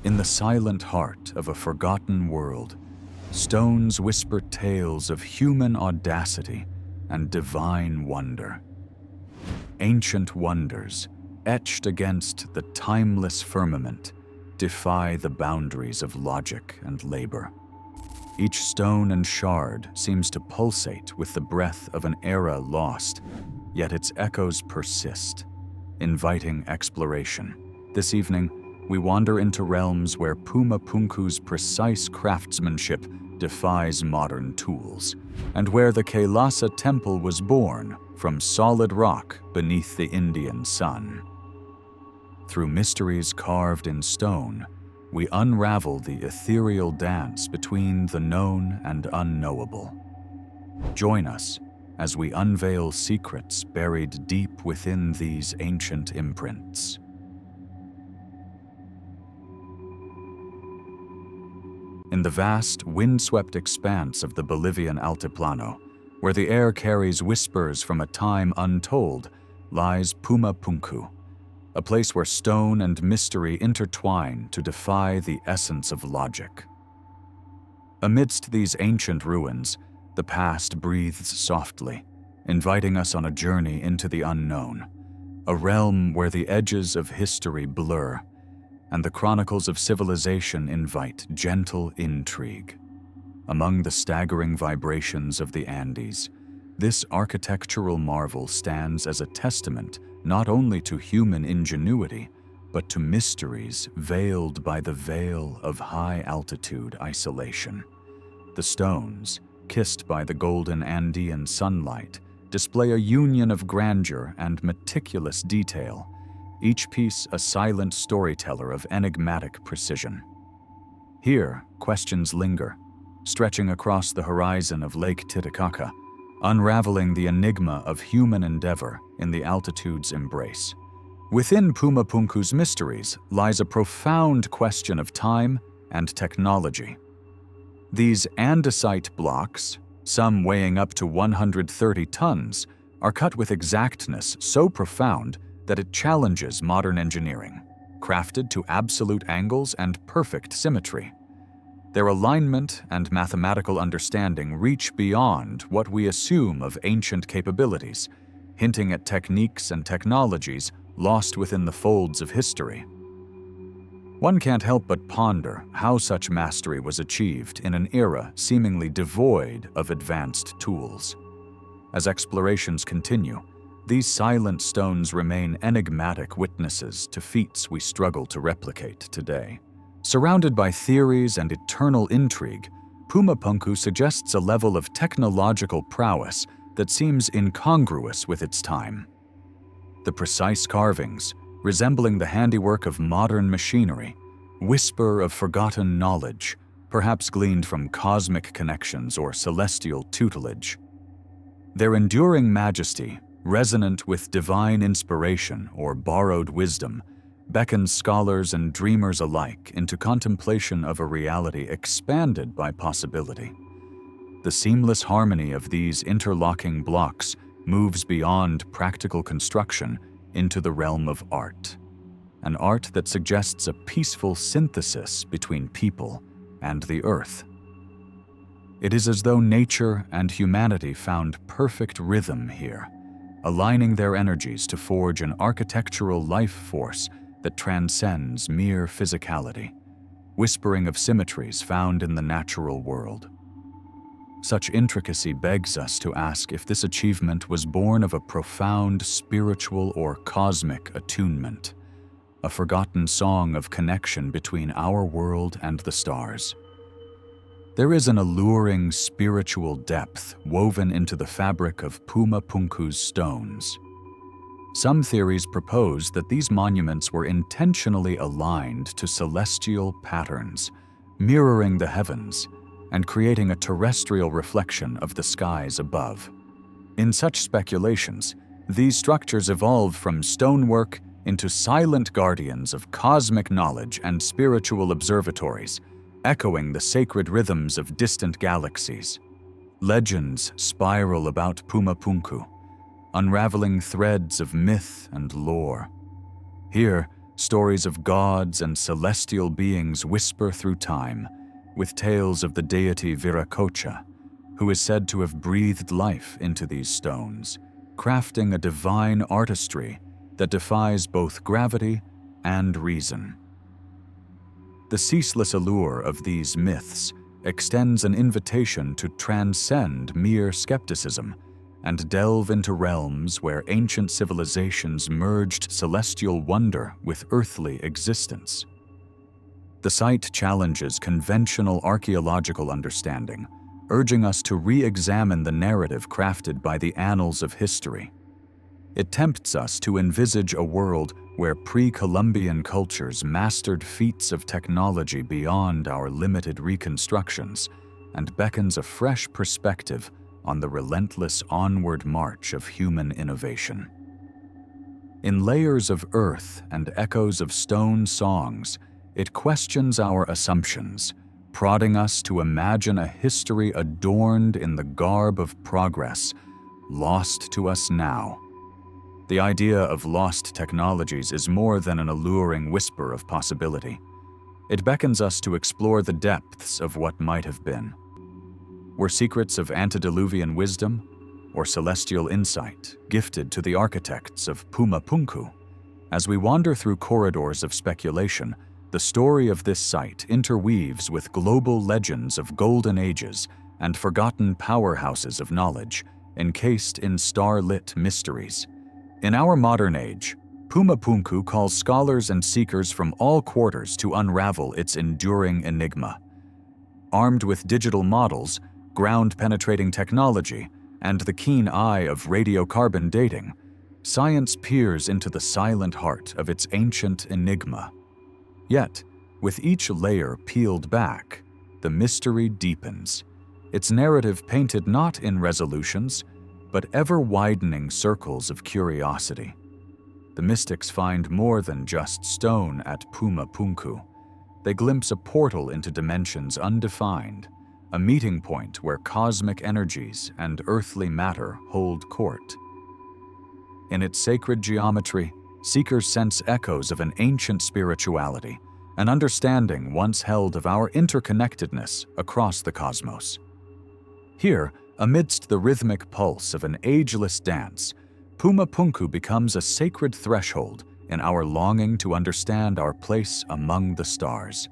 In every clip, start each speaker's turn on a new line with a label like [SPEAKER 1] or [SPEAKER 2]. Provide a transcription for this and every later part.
[SPEAKER 1] In the silent heart of a forgotten world, stones whisper tales of human audacity and divine wonder. Ancient wonders, etched against the timeless firmament, defy the boundaries of logic and labor. Each stone and shard seems to pulsate with the breath of an era lost, yet its echoes persist, inviting exploration. This evening, we wander into realms where Puma Punku's precise craftsmanship defies modern tools, and where the Kailasa temple was born from solid rock beneath the Indian sun. Through mysteries carved in stone, we unravel the ethereal dance between the known and unknowable. Join us as we unveil secrets buried deep within these ancient imprints. In the vast, windswept expanse of the Bolivian Altiplano, where the air carries whispers from a time untold, lies Puma Punku, a place where stone and mystery intertwine to defy the essence of logic. Amidst these ancient ruins, the past breathes softly, inviting us on a journey into the unknown, a realm where the edges of history blur and the chronicles of civilization invite gentle intrigue. Among the staggering vibrations of the Andes, this architectural marvel stands as a testament not only to human ingenuity, but to mysteries veiled by the veil of high-altitude isolation. The stones, kissed by the golden Andean sunlight, display a union of grandeur and meticulous detail, each piece a silent storyteller of enigmatic precision. Here, questions linger, stretching across the horizon of Lake Titicaca, unraveling the enigma of human endeavor in the altitude's embrace. Within Puma Punku's mysteries lies a profound question of time and technology. These andesite blocks, some weighing up to 130 tons, are cut with exactness so profound that it challenges modern engineering, crafted to absolute angles and perfect symmetry. Their alignment and mathematical understanding reach beyond what we assume of ancient capabilities, hinting at techniques and technologies lost within the folds of history. One can't help but ponder how such mastery was achieved in an era seemingly devoid of advanced tools. As explorations continue, these silent stones remain enigmatic witnesses to feats we struggle to replicate today. Surrounded by theories and eternal intrigue, Puma Punku suggests a level of technological prowess that seems incongruous with its time. The precise carvings, resembling the handiwork of modern machinery, whisper of forgotten knowledge, perhaps gleaned from cosmic connections or celestial tutelage. Their enduring majesty, resonant with divine inspiration or borrowed wisdom, beckons scholars and dreamers alike into contemplation of a reality expanded by possibility. The seamless harmony of these interlocking blocks moves beyond practical construction into the realm of art, an art that suggests a peaceful synthesis between people and the earth. It is as though nature and humanity found perfect rhythm here, aligning their energies to forge an architectural life force that transcends mere physicality, whispering of symmetries found in the natural world. Such intricacy begs us to ask if this achievement was born of a profound spiritual or cosmic attunement, a forgotten song of connection between our world and the stars. There is an alluring spiritual depth woven into the fabric of Puma Punku's stones. Some theories propose that these monuments were intentionally aligned to celestial patterns, mirroring the heavens and creating a terrestrial reflection of the skies above. In such speculations, these structures evolved from stonework into silent guardians of cosmic knowledge and spiritual observatories, echoing the sacred rhythms of distant galaxies. Legends spiral about Puma Punku, unraveling threads of myth and lore. Here, Stories of gods and celestial beings whisper through time, with tales of the deity Viracocha, who is said to have breathed life into these stones, crafting a divine artistry that defies both gravity and reason. The ceaseless allure of these myths extends an invitation to transcend mere skepticism and delve into realms where ancient civilizations merged celestial wonder with earthly existence. The site challenges conventional archaeological understanding, urging us to re-examine the narrative crafted by the annals of history. It tempts us to envisage a world where pre-Columbian cultures mastered feats of technology beyond our limited reconstructions and beckons a fresh perspective on the relentless onward march of human innovation. In layers of earth and echoes of stone songs, it questions our assumptions, prodding us to imagine a history adorned in the garb of progress, lost to us now. The idea of lost technologies is more than an alluring whisper of possibility. It beckons us to explore the depths of what might have been. Were secrets of antediluvian wisdom or celestial insight gifted to the architects of Pumapunku? As we wander through corridors of speculation, the story of this site interweaves with global legends of golden ages and forgotten powerhouses of knowledge, encased in star-lit mysteries. In our modern age, Pumapunku calls scholars and seekers from all quarters to unravel its enduring enigma. Armed with digital models, ground-penetrating technology, and the keen eye of radiocarbon dating, science peers into the silent heart of its ancient enigma. Yet, with each layer peeled back, the mystery deepens, its narrative painted not in resolutions, but ever-widening circles of curiosity. The mystics find more than just stone at Pumapunku. They glimpse a portal into dimensions undefined, a meeting point where cosmic energies and earthly matter hold court. In its sacred geometry, seekers sense echoes of an ancient spirituality, an understanding once held of our interconnectedness across the cosmos. Here, amidst the rhythmic pulse of an ageless dance, Pumapunku becomes a sacred threshold in our longing to understand our place among the stars.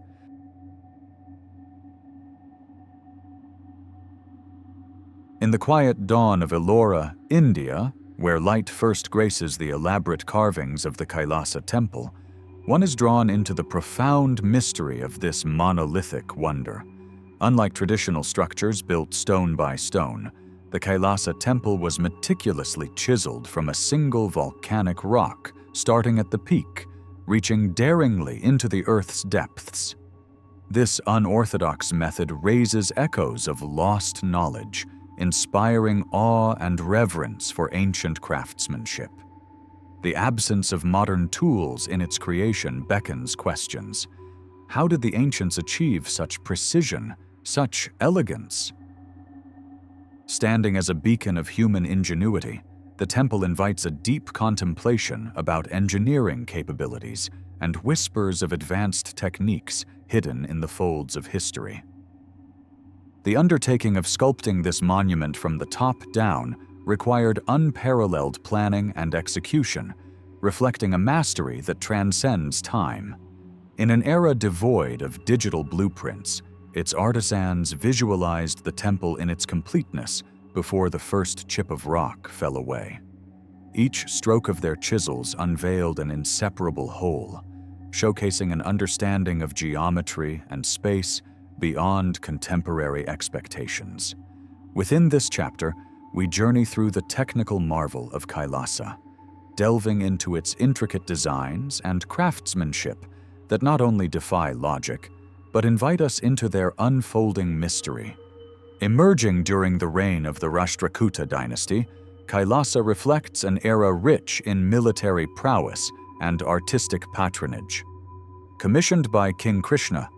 [SPEAKER 1] In the quiet dawn of Ellora, India, where light first graces the elaborate carvings of the Kailasa temple, one is drawn into the profound mystery of this monolithic wonder. Unlike traditional structures built stone by stone, the Kailasa temple was meticulously chiseled from a single volcanic rock, starting at the peak, reaching daringly into the Earth's depths. This unorthodox method raises echoes of lost knowledge, inspiring awe and reverence for ancient craftsmanship. The absence of modern tools in its creation beckons questions. How did the ancients achieve such precision, such elegance? Standing as a beacon of human ingenuity, the temple invites a deep contemplation about engineering capabilities and whispers of advanced techniques hidden in the folds of history. The undertaking of sculpting this monument from the top down required unparalleled planning and execution, reflecting a mastery that transcends time. In an era devoid of digital blueprints, its artisans visualized the temple in its completeness before the first chip of rock fell away. Each stroke of their chisels unveiled an inseparable whole, showcasing an understanding of geometry and space beyond contemporary expectations. Within this chapter, we journey through the technical marvel of Kailasa, delving into its intricate designs and craftsmanship that not only defy logic, but invite us into their unfolding mystery. Emerging during the reign of the Rashtrakuta dynasty, Kailasa reflects an era rich in military prowess and artistic patronage. Commissioned by King Krishna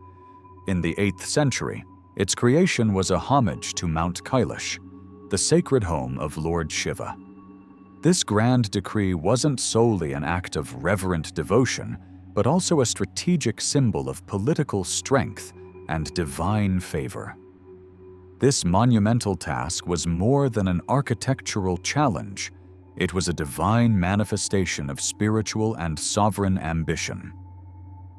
[SPEAKER 1] in the 8th century, its creation was a homage to Mount Kailash, the sacred home of Lord Shiva. This grand decree wasn't solely an act of reverent devotion, but also a strategic symbol of political strength and divine favor. This monumental task was more than an architectural challenge. It was a divine manifestation of spiritual and sovereign ambition.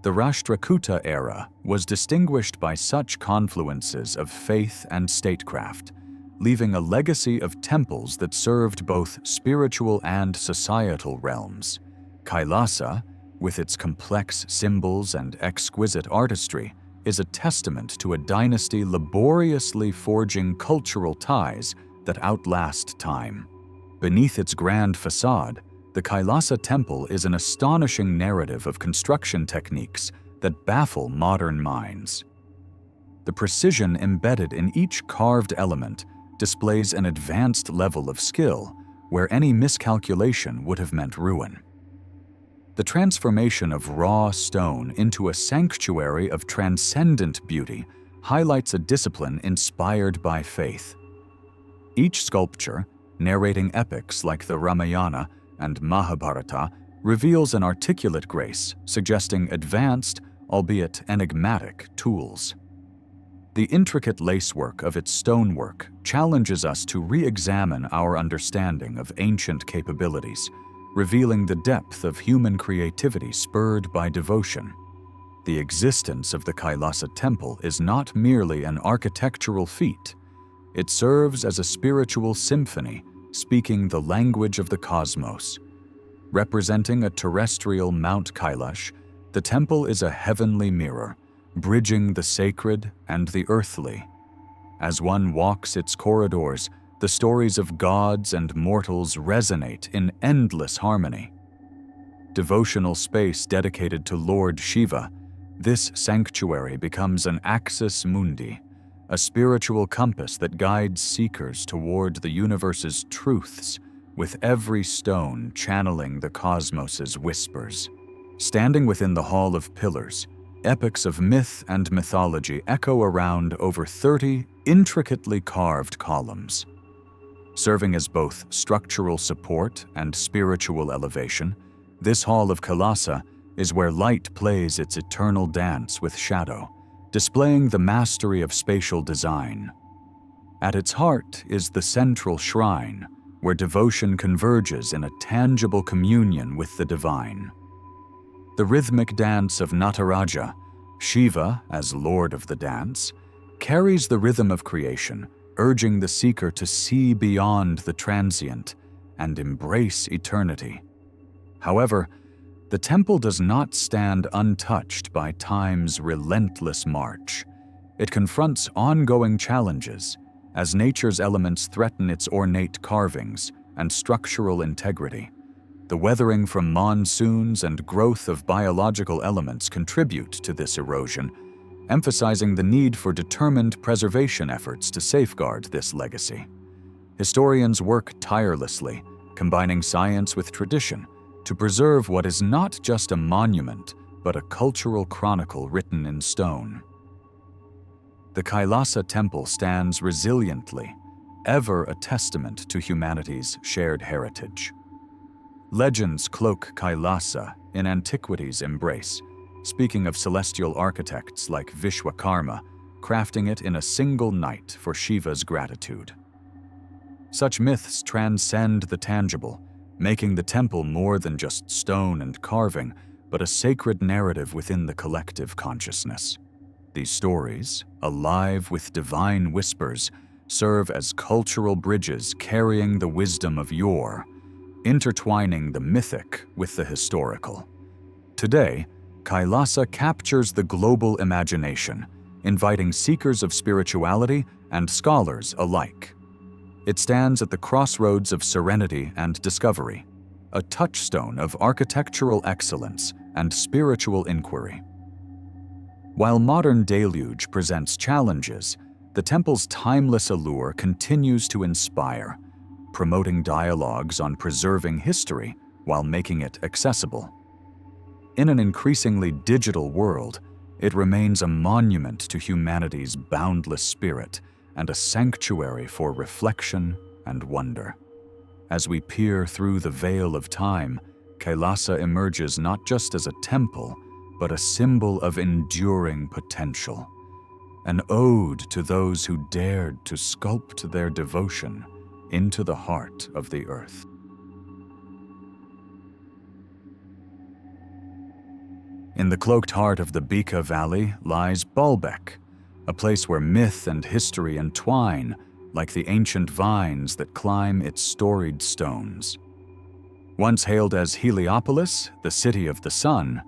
[SPEAKER 1] The Rashtrakuta era was distinguished by such confluences of faith and statecraft, leaving a legacy of temples that served both spiritual and societal realms. Kailasa, with its complex symbols and exquisite artistry, is a testament to a dynasty laboriously forging cultural ties that outlast time. Beneath its grand facade, the Kailasa temple is an astonishing narrative of construction techniques that baffle modern minds. The precision embedded in each carved element displays an advanced level of skill where any miscalculation would have meant ruin. The transformation of raw stone into a sanctuary of transcendent beauty highlights a discipline inspired by faith. Each sculpture, narrating epics like the Ramayana and Mahabharata, reveals an articulate grace, suggesting advanced, albeit enigmatic, tools. The intricate lacework of its stonework challenges us to re-examine our understanding of ancient capabilities, revealing the depth of human creativity spurred by devotion. The existence of the Kailasa temple is not merely an architectural feat. It serves as a spiritual symphony, speaking the language of the cosmos. Representing a terrestrial Mount Kailash, the temple is a heavenly mirror, bridging the sacred and the earthly. As one walks its corridors, the stories of gods and mortals resonate in endless harmony. Devotional space dedicated to Lord Shiva, this sanctuary becomes an axis mundi, a spiritual compass that guides seekers toward the universe's truths, with every stone channeling the cosmos's whispers. Standing within the Hall of Pillars, epics of myth and mythology echo around over 30 intricately carved columns. Serving as both structural support and spiritual elevation, this Hall of Kailasa is where light plays its eternal dance with shadow, displaying the mastery of spatial design. At its heart is the central shrine, where devotion converges in a tangible communion with the divine. The rhythmic dance of Nataraja, Shiva as lord of the dance, carries the rhythm of creation, urging the seeker to see beyond the transient and embrace eternity. However, the temple does not stand untouched by time's relentless march. It confronts ongoing challenges as nature's elements threaten its ornate carvings and structural integrity. The weathering from monsoons and growth of biological elements contribute to this erosion, emphasizing the need for determined preservation efforts to safeguard this legacy. Historians work tirelessly, combining science with tradition, to preserve what is not just a monument, but a cultural chronicle written in stone. The Kailasa temple stands resiliently, ever a testament to humanity's shared heritage. Legends cloak Kailasa in antiquity's embrace, speaking of celestial architects like Vishwakarma, crafting it in a single night for Shiva's gratitude. Such myths transcend the tangible, making the temple more than just stone and carving, but a sacred narrative within the collective consciousness. These stories, alive with divine whispers, serve as cultural bridges carrying the wisdom of yore, intertwining the mythic with the historical. Today, Kailasa captures the global imagination, inviting seekers of spirituality and scholars alike. It stands at the crossroads of serenity and discovery, a touchstone of architectural excellence and spiritual inquiry. While modern deluge presents challenges, the temple's timeless allure continues to inspire, promoting dialogues on preserving history while making it accessible. In an increasingly digital world, it remains a monument to humanity's boundless spirit and a sanctuary for reflection and wonder. As we peer through the veil of time, Kailasa emerges not just as a temple, but a symbol of enduring potential, an ode to those who dared to sculpt their devotion into the heart of the earth. In the cloaked heart of the Bika Valley lies Baalbek, a place where myth and history entwine like the ancient vines that climb its storied stones. Once hailed as Heliopolis, the city of the sun,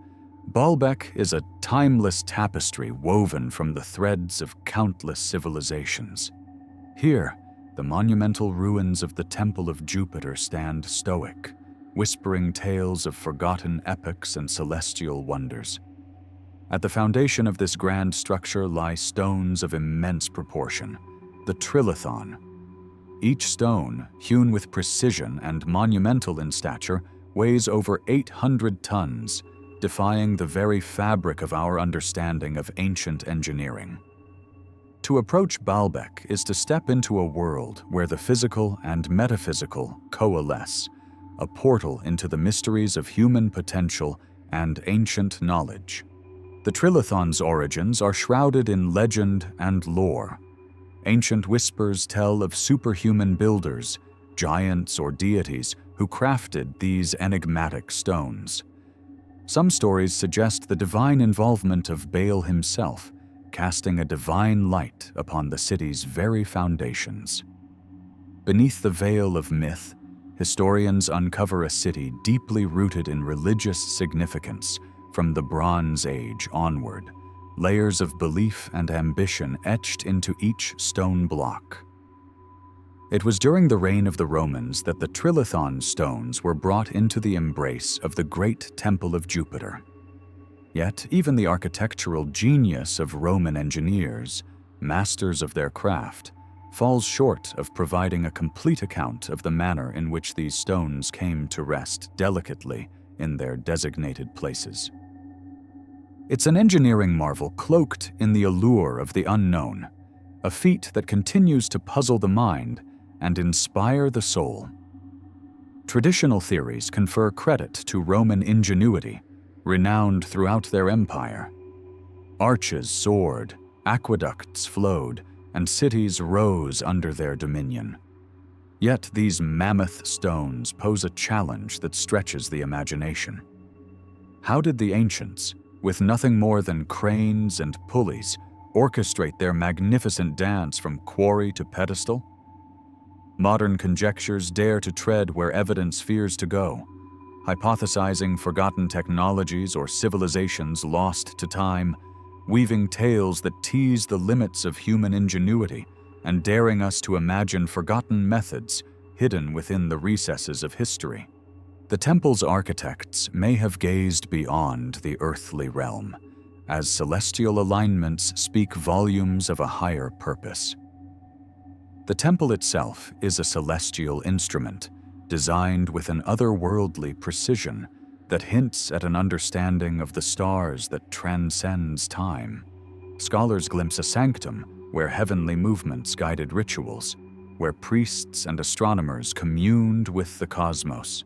[SPEAKER 1] Baalbek is a timeless tapestry woven from the threads of countless civilizations. Here, the monumental ruins of the Temple of Jupiter stand stoic, whispering tales of forgotten epics and celestial wonders. At the foundation of this grand structure lie stones of immense proportion, the trilithon. Each stone, hewn with precision and monumental in stature, weighs over 800 tons, defying the very fabric of our understanding of ancient engineering. To approach Baalbek is to step into a world where the physical and metaphysical coalesce, a portal into the mysteries of human potential and ancient knowledge. The trilithon's origins are shrouded in legend and lore. Ancient whispers tell of superhuman builders, giants or deities who crafted these enigmatic stones. Some stories suggest the divine involvement of Baal himself, casting a divine light upon the city's very foundations. Beneath the veil of myth, historians uncover a city deeply rooted in religious significance from the Bronze Age onward, layers of belief and ambition etched into each stone block. It was during the reign of the Romans that the trilithon stones were brought into the embrace of the great Temple of Jupiter. Yet even the architectural genius of Roman engineers, masters of their craft, falls short of providing a complete account of the manner in which these stones came to rest delicately in their designated places. It's an engineering marvel cloaked in the allure of the unknown, a feat that continues to puzzle the mind and inspire the soul. Traditional theories confer credit to Roman ingenuity, renowned throughout their empire. Arches soared, aqueducts flowed, and cities rose under their dominion. Yet these mammoth stones pose a challenge that stretches the imagination. How did the ancients, with nothing more than cranes and pulleys, orchestrate their magnificent dance from quarry to pedestal? Modern conjectures dare to tread where evidence fears to go, hypothesizing forgotten technologies or civilizations lost to time, weaving tales that tease the limits of human ingenuity and daring us to imagine forgotten methods hidden within the recesses of history. The temple's architects may have gazed beyond the earthly realm, as celestial alignments speak volumes of a higher purpose. The temple itself is a celestial instrument, designed with an otherworldly precision that hints at an understanding of the stars that transcends time. Scholars glimpse a sanctum where heavenly movements guided rituals, where priests and astronomers communed with the cosmos.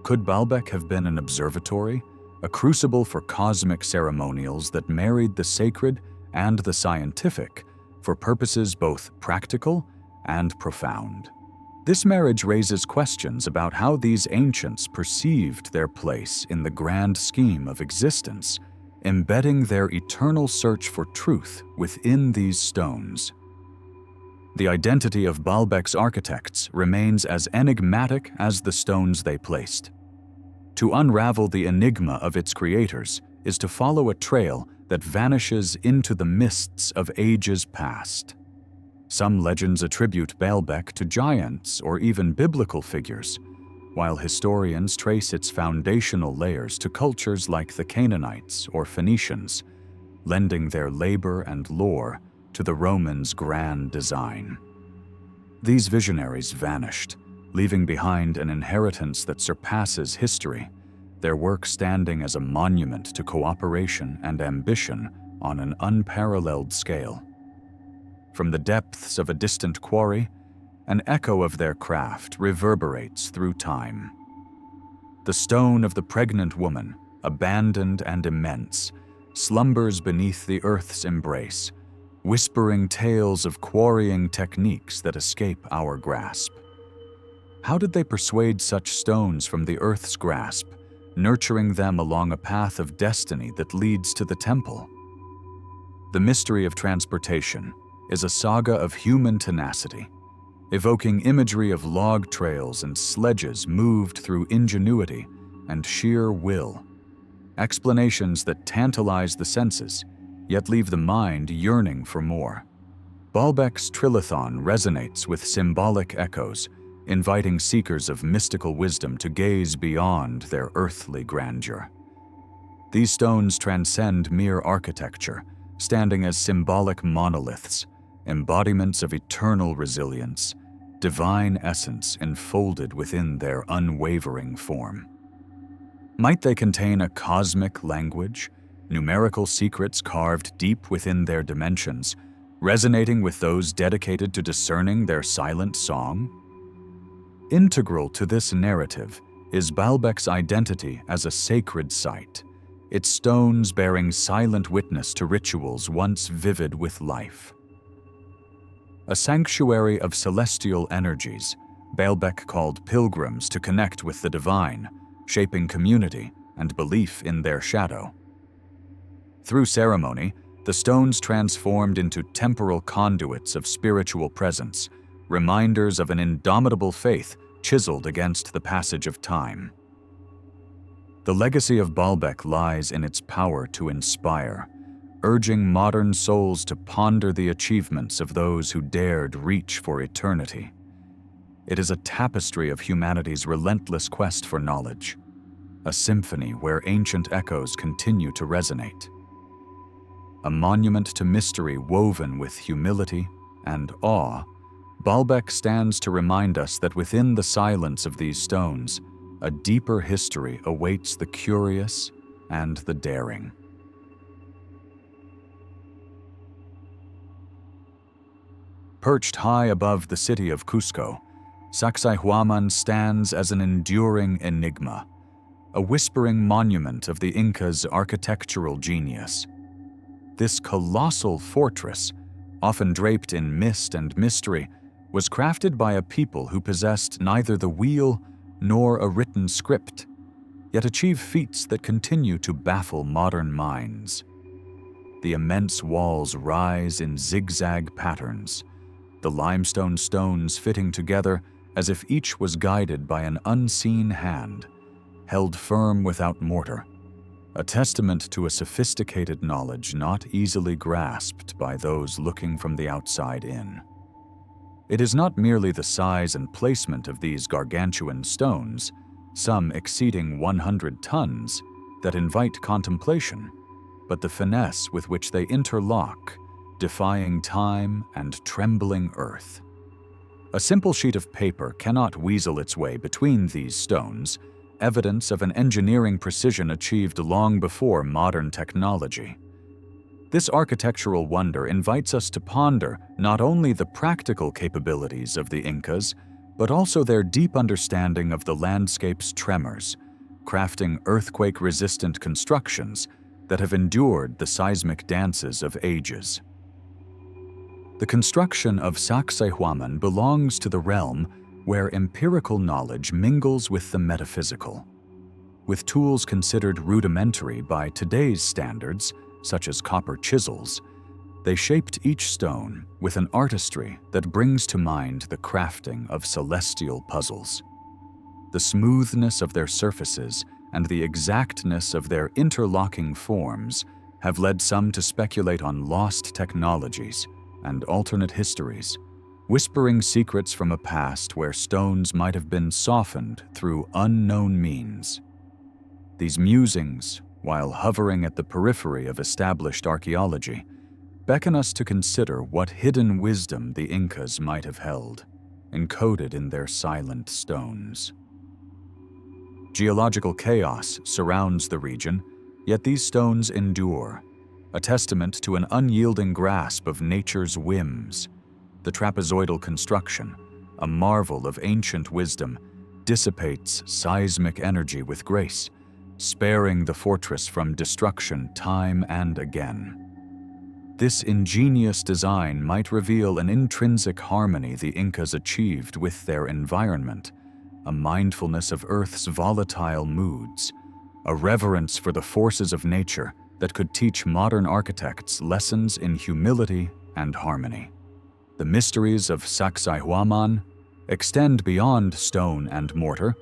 [SPEAKER 1] Could Baalbek have been an observatory, a crucible for cosmic ceremonials that married the sacred and the scientific for purposes both practical and profound? This marriage raises questions about how these ancients perceived their place in the grand scheme of existence, embedding their eternal search for truth within these stones. The identity of Baalbek's architects remains as enigmatic as the stones they placed. To unravel the enigma of its creators is to follow a trail that vanishes into the mists of ages past. Some legends attribute Baalbek to giants or even biblical figures, while historians trace its foundational layers to cultures like the Canaanites or Phoenicians, lending their labor and lore to the Romans' grand design. These visionaries vanished, leaving behind an inheritance that surpasses history, their work standing as a monument to cooperation and ambition on an unparalleled scale. From the depths of a distant quarry, an echo of their craft reverberates through time. The stone of the pregnant woman, abandoned and immense, slumbers beneath the earth's embrace, whispering tales of quarrying techniques that escape our grasp. How did they persuade such stones from the earth's grasp, nurturing them along a path of destiny that leads to the temple? The mystery of transportation is a saga of human tenacity, evoking imagery of log trails and sledges moved through ingenuity and sheer will. Explanations that tantalize the senses, yet leave the mind yearning for more. Baalbek's trilithon resonates with symbolic echoes, inviting seekers of mystical wisdom to gaze beyond their earthly grandeur. These stones transcend mere architecture, standing as symbolic monoliths, embodiments of eternal resilience, divine essence enfolded within their unwavering form. Might they contain a cosmic language, numerical secrets carved deep within their dimensions, resonating with those dedicated to discerning their silent song? Integral to this narrative is Baalbek's identity as a sacred site, its stones bearing silent witness to rituals once vivid with life. A sanctuary of celestial energies, Baalbek called pilgrims to connect with the divine, shaping community and belief in their shadow. Through ceremony, the stones transformed into temporal conduits of spiritual presence, reminders of an indomitable faith chiseled against the passage of time. The legacy of Baalbek lies in its power to inspire, urging modern souls to ponder the achievements of those who dared reach for eternity. It is a tapestry of humanity's relentless quest for knowledge, a symphony where ancient echoes continue to resonate. A monument to mystery woven with humility and awe, Baalbek stands to remind us that within the silence of these stones, a deeper history awaits the curious and the daring. Perched high above the city of Cusco, Sacsayhuaman stands as an enduring enigma, a whispering monument of the Inca's architectural genius. This colossal fortress, often draped in mist and mystery, was crafted by a people who possessed neither the wheel nor a written script, yet achieve feats that continue to baffle modern minds. The immense walls rise in zigzag patterns, the limestone stones fitting together as if each was guided by an unseen hand, held firm without mortar, a testament to a sophisticated knowledge not easily grasped by those looking from the outside in. It is not merely the size and placement of these gargantuan stones, some exceeding 100 tons, that invite contemplation, but the finesse with which they interlock, defying time and trembling earth. A simple sheet of paper cannot weasel its way between these stones, evidence of an engineering precision achieved long before modern technology. This architectural wonder invites us to ponder not only the practical capabilities of the Incas, but also their deep understanding of the landscape's tremors, crafting earthquake-resistant constructions that have endured the seismic dances of ages. The construction of Sacsayhuaman belongs to the realm where empirical knowledge mingles with the metaphysical. With tools considered rudimentary by today's standards, such as copper chisels, they shaped each stone with an artistry that brings to mind the crafting of celestial puzzles. The smoothness of their surfaces and the exactness of their interlocking forms have led some to speculate on lost technologies and alternate histories, whispering secrets from a past where stones might have been softened through unknown means. These musings, while hovering at the periphery of established archaeology, beckon us to consider what hidden wisdom the Incas might have held, encoded in their silent stones. Geological chaos surrounds the region, yet these stones endure, a testament to an unyielding grasp of nature's whims. The trapezoidal construction, a marvel of ancient wisdom, dissipates seismic energy with grace, sparing the fortress from destruction time and again. This ingenious design might reveal an intrinsic harmony the Incas achieved with their environment, a mindfulness of Earth's volatile moods, a reverence for the forces of nature that could teach modern architects lessons in humility and harmony. The mysteries of Sacsayhuaman extend beyond stone and mortar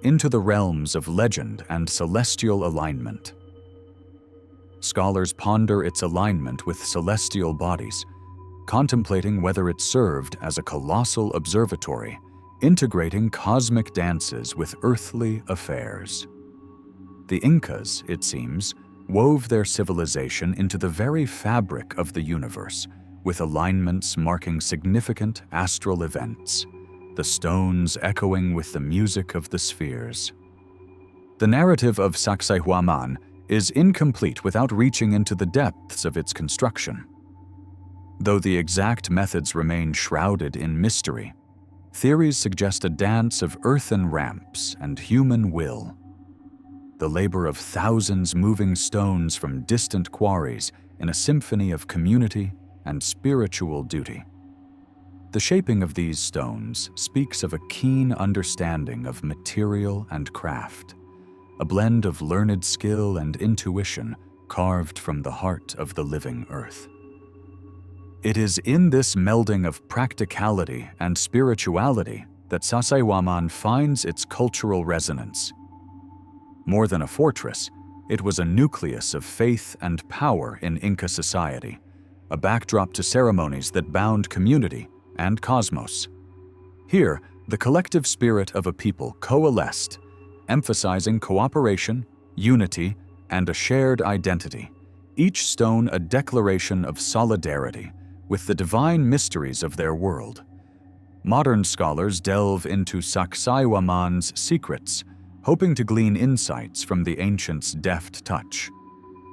[SPEAKER 1] into the realms of legend and celestial alignment. Scholars ponder its alignment with celestial bodies, contemplating whether it served as a colossal observatory, integrating cosmic dances with earthly affairs. The Incas, it seems, wove their civilization into the very fabric of the universe, with alignments marking significant astral events, the stones echoing with the music of the spheres. The narrative of Sacsayhuaman is incomplete without reaching into the depths of its construction. Though the exact methods remain shrouded in mystery, theories suggest a dance of earthen ramps and human will. The labor of thousands moving stones from distant quarries in a symphony of community and spiritual duty. The shaping of these stones speaks of a keen understanding of material and craft, a blend of learned skill and intuition carved from the heart of the living earth. It is in this melding of practicality and spirituality that Sacsayhuaman finds its cultural resonance. More than a fortress, it was a nucleus of faith and power in Inca society, a backdrop to ceremonies that bound community and cosmos. Here, the collective spirit of a people coalesced, emphasizing cooperation, unity, and a shared identity, each stone a declaration of solidarity with the divine mysteries of their world. Modern scholars delve into Sacsayhuaman's secrets, hoping to glean insights from the ancients' deft touch.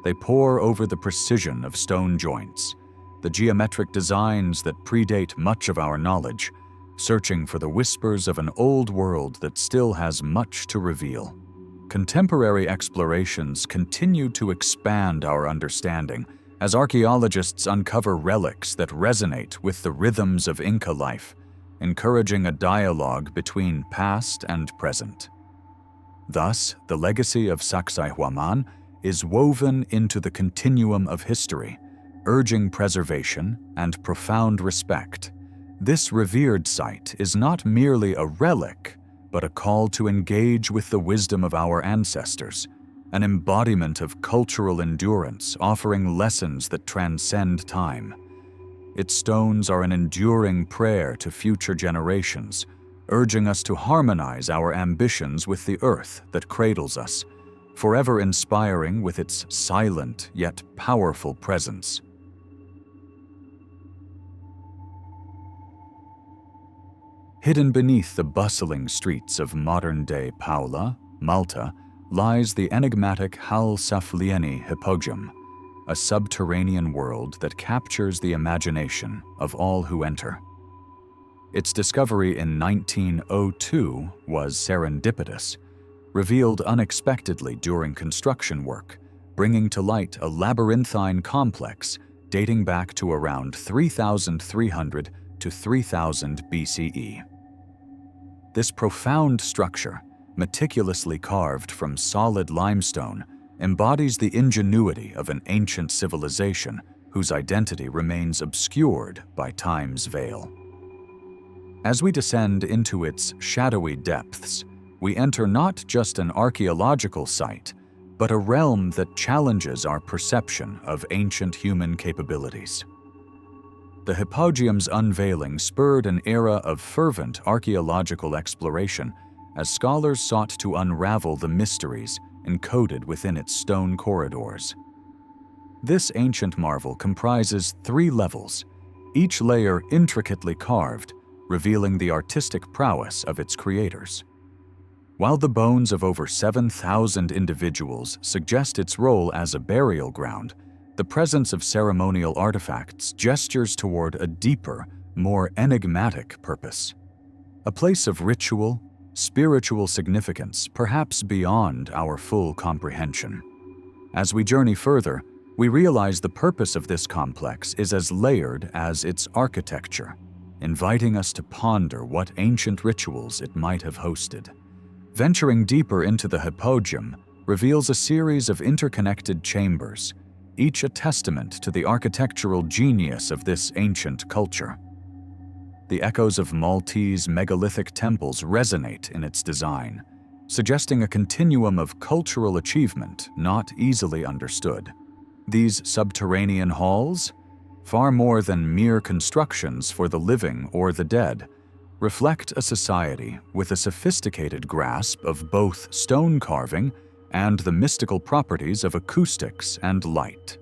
[SPEAKER 1] They pore over the precision of stone joints, the geometric designs that predate much of our knowledge, searching for the whispers of an old world that still has much to reveal. Contemporary explorations continue to expand our understanding as archaeologists uncover relics that resonate with the rhythms of Inca life, encouraging a dialogue between past and present. Thus, the legacy of Sacsayhuaman is woven into the continuum of history, urging preservation and profound respect. This revered site is not merely a relic, but a call to engage with the wisdom of our ancestors, an embodiment of cultural endurance offering lessons that transcend time. Its stones are an enduring prayer to future generations, urging us to harmonize our ambitions with the earth that cradles us, forever inspiring with its silent yet powerful presence. Hidden beneath the bustling streets of modern-day Paula, Malta, lies the enigmatic Hal Saflieni Hypogeum, a subterranean world that captures the imagination of all who enter. Its discovery in 1902 was serendipitous, revealed unexpectedly during construction work, bringing to light a labyrinthine complex dating back to around 3,300 to 3000 BCE. This profound structure, meticulously carved from solid limestone, embodies the ingenuity of an ancient civilization whose identity remains obscured by time's veil. As we descend into its shadowy depths, we enter not just an archaeological site, but a realm that challenges our perception of ancient human capabilities. The Hypogeum's unveiling spurred an era of fervent archaeological exploration as scholars sought to unravel the mysteries encoded within its stone corridors. This ancient marvel comprises 3 levels, each layer intricately carved, revealing the artistic prowess of its creators. While the bones of over 7,000 individuals suggest its role as a burial ground, the presence of ceremonial artifacts gestures toward a deeper, more enigmatic purpose. A place of ritual, spiritual significance perhaps beyond our full comprehension. As we journey further, we realize the purpose of this complex is as layered as its architecture, inviting us to ponder what ancient rituals it might have hosted. Venturing deeper into the hypogeum reveals a series of interconnected chambers, each a testament to the architectural genius of this ancient culture. The echoes of Maltese megalithic temples resonate in its design, suggesting a continuum of cultural achievement not easily understood. These subterranean halls, far more than mere constructions for the living or the dead, reflect a society with a sophisticated grasp of both stone carving and the mystical properties of acoustics and light.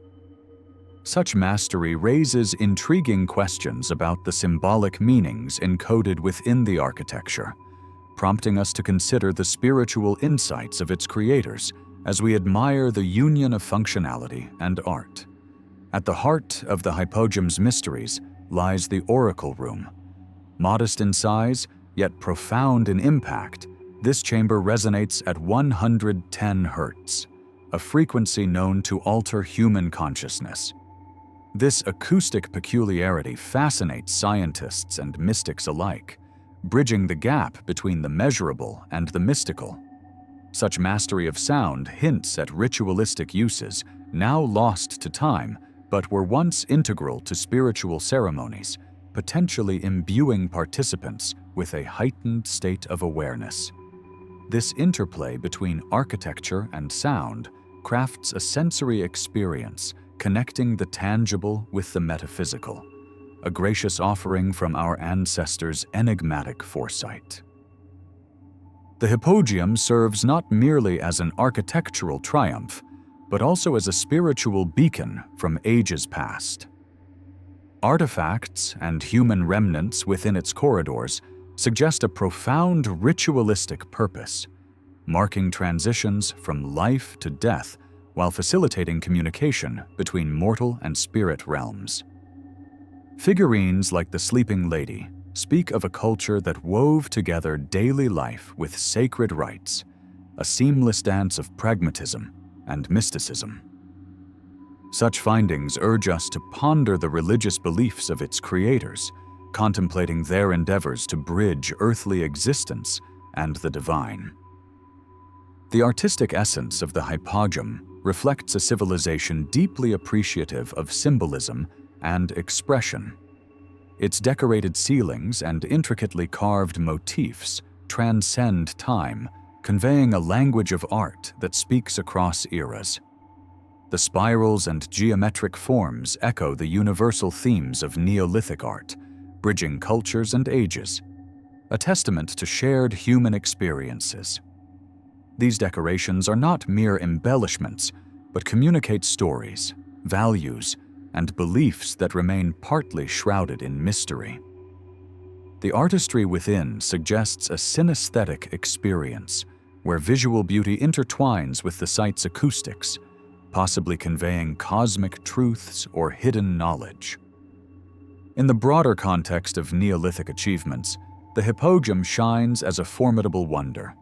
[SPEAKER 1] Such mastery raises intriguing questions about the symbolic meanings encoded within the architecture, prompting us to consider the spiritual insights of its creators as we admire the union of functionality and art. At the heart of the hypogeum's mysteries lies the oracle room. Modest in size, yet profound in impact, this chamber resonates at 110 Hz, a frequency known to alter human consciousness. This acoustic peculiarity fascinates scientists and mystics alike, bridging the gap between the measurable and the mystical. Such mastery of sound hints at ritualistic uses, now lost to time, but were once integral to spiritual ceremonies, potentially imbuing participants with a heightened state of awareness. This interplay between architecture and sound crafts a sensory experience connecting the tangible with the metaphysical, a gracious offering from our ancestors' enigmatic foresight. The hypogeum serves not merely as an architectural triumph, but also as a spiritual beacon from ages past. Artifacts and human remnants within its corridors suggest a profound ritualistic purpose, marking transitions from life to death while facilitating communication between mortal and spirit realms. Figurines like the Sleeping Lady speak of a culture that wove together daily life with sacred rites, a seamless dance of pragmatism and mysticism. Such findings urge us to ponder the religious beliefs of its creators, contemplating their endeavors to bridge earthly existence and the divine. The artistic essence of the hypogeum reflects a civilization deeply appreciative of symbolism and expression. Its decorated ceilings and intricately carved motifs transcend time, conveying a language of art that speaks across eras. The spirals and geometric forms echo the universal themes of Neolithic art, bridging cultures and ages, a testament to shared human experiences. These decorations are not mere embellishments, but communicate stories, values, and beliefs that remain partly shrouded in mystery. The artistry within suggests a synesthetic experience, where visual beauty intertwines with the site's acoustics, possibly conveying cosmic truths or hidden knowledge. In the broader context of Neolithic achievements, the hypogeum shines as a formidable wonder.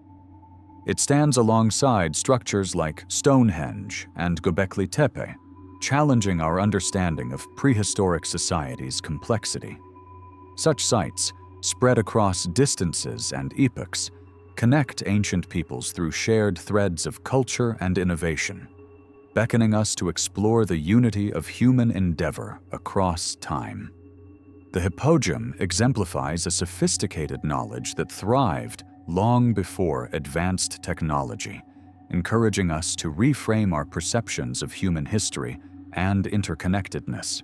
[SPEAKER 1] It stands alongside structures like Stonehenge and Göbekli Tepe, challenging our understanding of prehistoric society's complexity. Such sites, spread across distances and epochs, connect ancient peoples through shared threads of culture and innovation, beckoning us to explore the unity of human endeavor across time. The hypogeum exemplifies a sophisticated knowledge that thrived long before advanced technology, encouraging us to reframe our perceptions of human history and interconnectedness.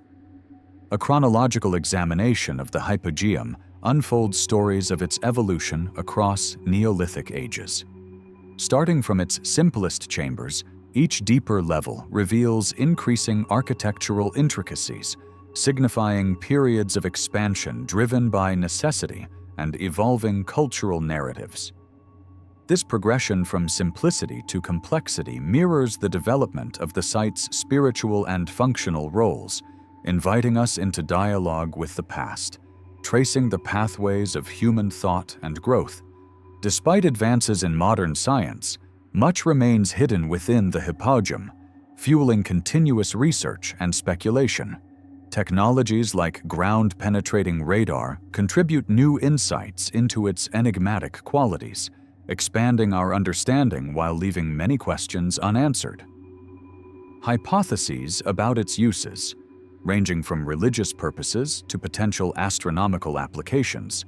[SPEAKER 1] A chronological examination of the hypogeum unfolds stories of its evolution across Neolithic ages. Starting from its simplest chambers, each deeper level reveals increasing architectural intricacies, signifying periods of expansion driven by necessity and evolving cultural narratives. This progression from simplicity to complexity mirrors the development of the site's spiritual and functional roles, inviting us into dialogue with the past, tracing the pathways of human thought and growth. Despite advances in modern science, much remains hidden within the hypogeum, fueling continuous research and speculation. Technologies like ground-penetrating radar contribute new insights into its enigmatic qualities, expanding our understanding while leaving many questions unanswered. Hypotheses about its uses, ranging from religious purposes to potential astronomical applications,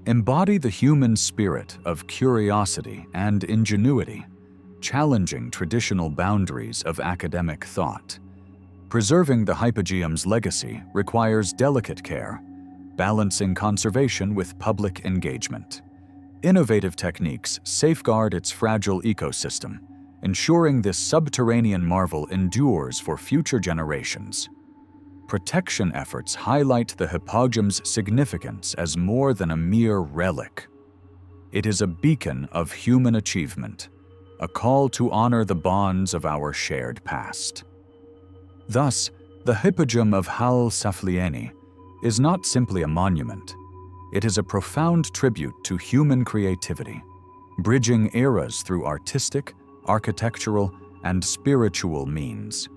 [SPEAKER 1] embody the human spirit of curiosity and ingenuity, challenging traditional boundaries of academic thought. Preserving the hypogeum's legacy requires delicate care, balancing conservation with public engagement. Innovative techniques safeguard its fragile ecosystem, ensuring this subterranean marvel endures for future generations. Protection efforts highlight the hypogeum's significance as more than a mere relic. It is a beacon of human achievement, a call to honor the bonds of our shared past. Thus, the hypogeum of Hal Saflieni is not simply a monument. It is a profound tribute to human creativity, bridging eras through artistic, architectural, and spiritual means.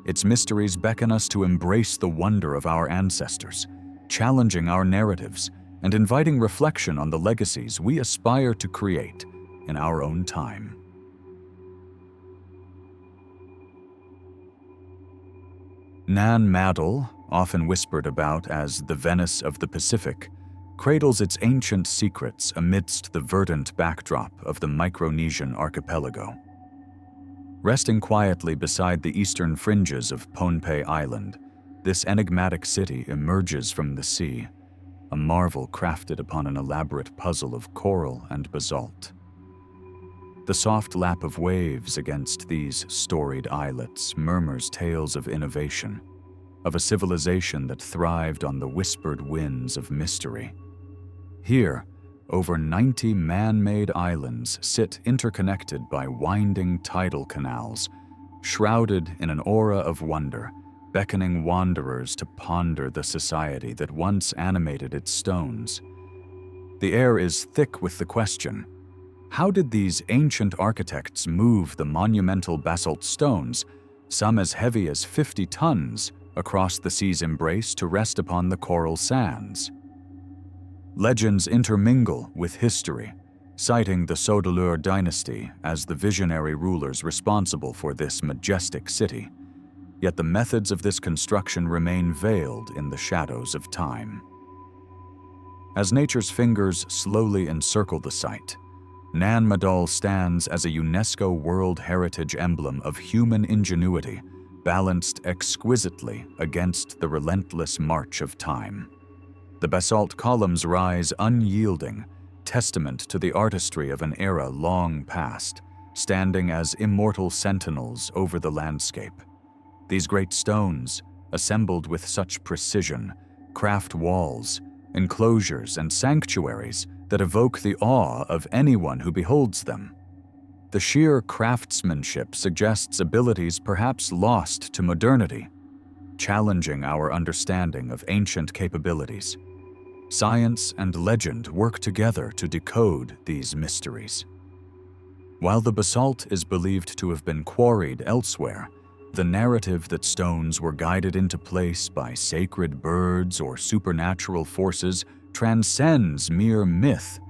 [SPEAKER 1] Its mysteries beckon us to embrace the wonder of our ancestors, challenging our narratives and inviting reflection on the legacies we aspire to create in our own time. Nan Madol, often whispered about as the Venice of the Pacific, cradles its ancient secrets amidst the verdant backdrop of the Micronesian archipelago. Resting quietly beside the eastern fringes of Pohnpei Island, this enigmatic city emerges from the sea, a marvel crafted upon an elaborate puzzle of coral and basalt. The soft lap of waves against these storied islets murmurs tales of innovation, of a civilization that thrived on the whispered winds of mystery. Here, over 90 man-made islands sit interconnected by winding tidal canals, shrouded in an aura of wonder, beckoning wanderers to ponder the society that once animated its stones. The air is thick with the question: how did these ancient architects move the monumental basalt stones, some as heavy as 50 tons, across the sea's embrace to rest upon the coral sands? Legends intermingle with history, citing the Sodelur dynasty as the visionary rulers responsible for this majestic city. Yet the methods of this construction remain veiled in the shadows of time. As nature's fingers slowly encircle the site, Nan Madol stands as a UNESCO World Heritage emblem of human ingenuity, balanced exquisitely against the relentless march of time. The basalt columns rise unyielding, testament to the artistry of an era long past, standing as immortal sentinels over the landscape. These great stones, assembled with such precision, craft walls, enclosures, and sanctuaries that evoke the awe of anyone who beholds them. The sheer craftsmanship suggests abilities perhaps lost to modernity, challenging our understanding of ancient capabilities. Science and legend work together to decode these mysteries. While the basalt is believed to have been quarried elsewhere, the narrative that stones were guided into place by sacred birds or supernatural forces transcends mere myth,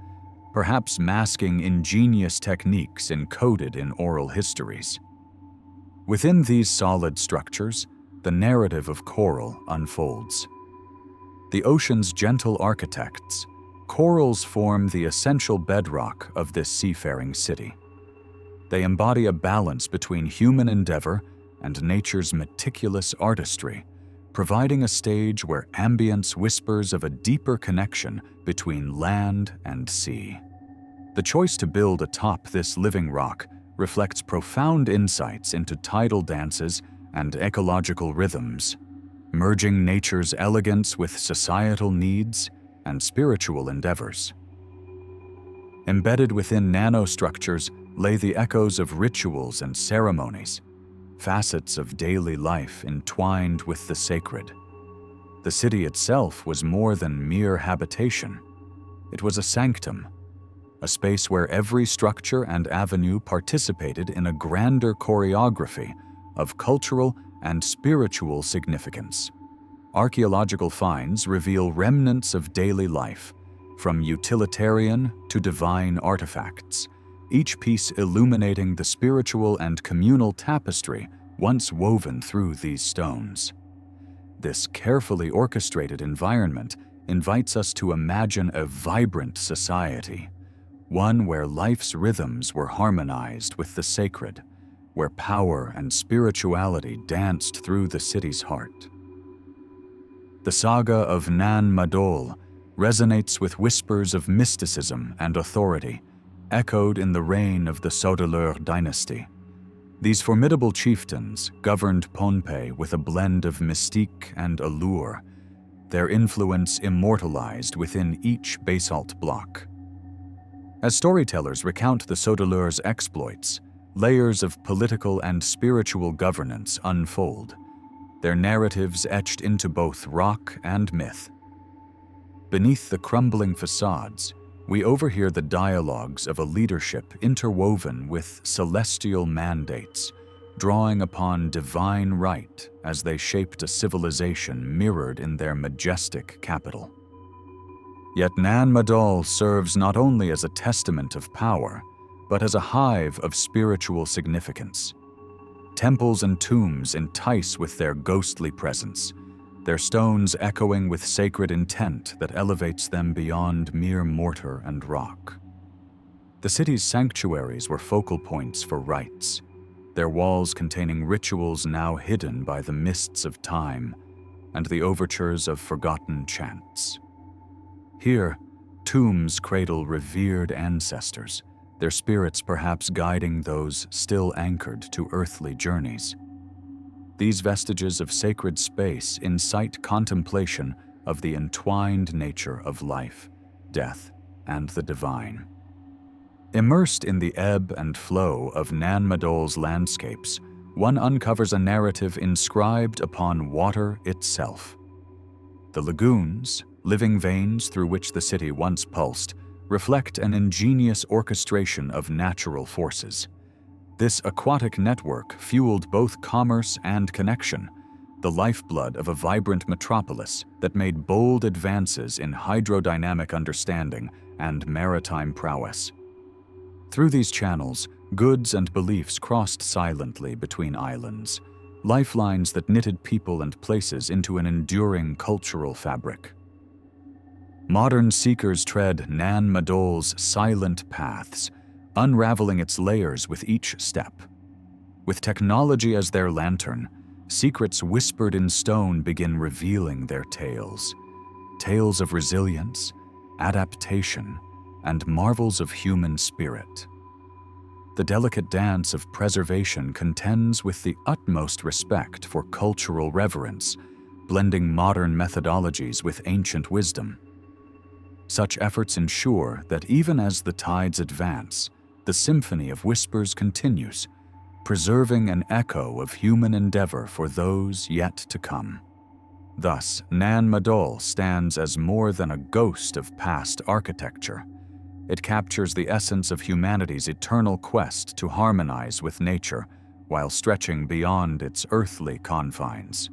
[SPEAKER 1] perhaps masking ingenious techniques encoded in oral histories. Within these solid structures, the narrative of coral unfolds. The ocean's gentle architects, corals form the essential bedrock of this seafaring city. They embody a balance between human endeavor and nature's meticulous artistry, providing a stage where ambience whispers of a deeper connection between land and sea. The choice to build atop this living rock reflects profound insights into tidal dances and ecological rhythms, merging nature's elegance with societal needs and spiritual endeavors. Embedded within nanostructures lay the echoes of rituals and ceremonies, facets of daily life entwined with the sacred. The city itself was more than mere habitation. It was a sanctum, a space where every structure and avenue participated in a grander choreography of cultural and spiritual significance. Archaeological finds reveal remnants of daily life, from utilitarian to divine artifacts, each piece illuminating the spiritual and communal tapestry once woven through these stones. This carefully orchestrated environment invites us to imagine a vibrant society, one where life's rhythms were harmonized with the sacred, where power and spirituality danced through the city's heart. The saga of Nan Madol resonates with whispers of mysticism and authority, echoed in the reign of the Sodeleur dynasty. These formidable chieftains governed Pohnpei with a blend of mystique and allure, their influence immortalized within each basalt block. As storytellers recount the Sodeleur's exploits, layers of political and spiritual governance unfold, their narratives etched into both rock and myth. Beneath the crumbling facades, we overhear the dialogues of a leadership interwoven with celestial mandates, drawing upon divine right as they shaped a civilization mirrored in their majestic capital. Yet Nan Madol serves not only as a testament of power, but as a hive of spiritual significance. Temples and tombs entice with their ghostly presence, their stones echoing with sacred intent that elevates them beyond mere mortar and rock. The city's sanctuaries were focal points for rites, their walls containing rituals now hidden by the mists of time and the overtures of forgotten chants. Here, tombs cradle revered ancestors, their spirits perhaps guiding those still anchored to earthly journeys. These vestiges of sacred space incite contemplation of the entwined nature of life, death, and the divine. Immersed in the ebb and flow of Nan Madol's landscapes, one uncovers a narrative inscribed upon water itself. The lagoons, living veins through which the city once pulsed, reflect an ingenious orchestration of natural forces. This aquatic network fueled both commerce and connection, the lifeblood of a vibrant metropolis that made bold advances in hydrodynamic understanding and maritime prowess. Through these channels, goods and beliefs crossed silently between islands, lifelines that knitted people and places into an enduring cultural fabric. Modern seekers tread Nan Madol's silent paths, unraveling its layers with each step. With technology as their lantern, secrets whispered in stone begin revealing their tales. Tales of resilience, adaptation, and marvels of human spirit. The delicate dance of preservation contends with the utmost respect for cultural reverence, blending modern methodologies with ancient wisdom. Such efforts ensure that even as the tides advance, the symphony of whispers continues, preserving an echo of human endeavor for those yet to come. Thus, Nan Madol stands as more than a ghost of past architecture. It captures the essence of humanity's eternal quest to harmonize with nature while stretching beyond its earthly confines.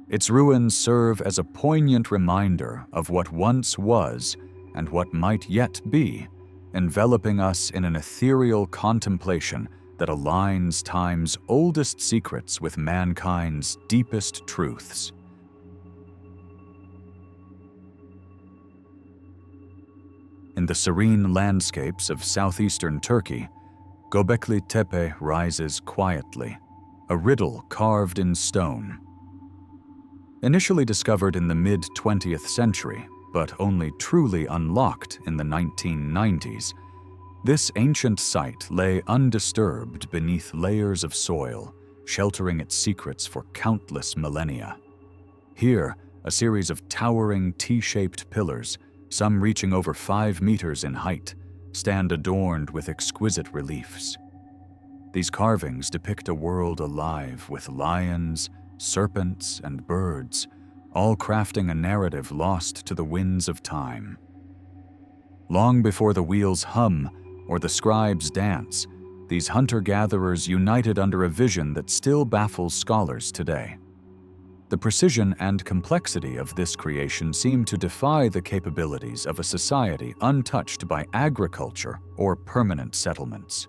[SPEAKER 1] Its ruins serve as a poignant reminder of what once was and what might yet be, enveloping us in an ethereal contemplation that aligns time's oldest secrets with mankind's deepest truths. In the serene landscapes of southeastern Turkey, Göbekli Tepe rises quietly, a riddle carved in stone. Initially discovered in the mid-20th century, but only truly unlocked in the 1990s, this ancient site lay undisturbed beneath layers of soil, sheltering its secrets for countless millennia. Here, a series of towering T-shaped pillars, some reaching over 5 meters in height, stand adorned with exquisite reliefs. These carvings depict a world alive with lions, serpents, and birds, all crafting a narrative lost to the winds of time. Long before the wheels hum or the scribes dance, these hunter-gatherers united under a vision that still baffles scholars today. The precision and complexity of this creation seem to defy the capabilities of a society untouched by agriculture or permanent settlements.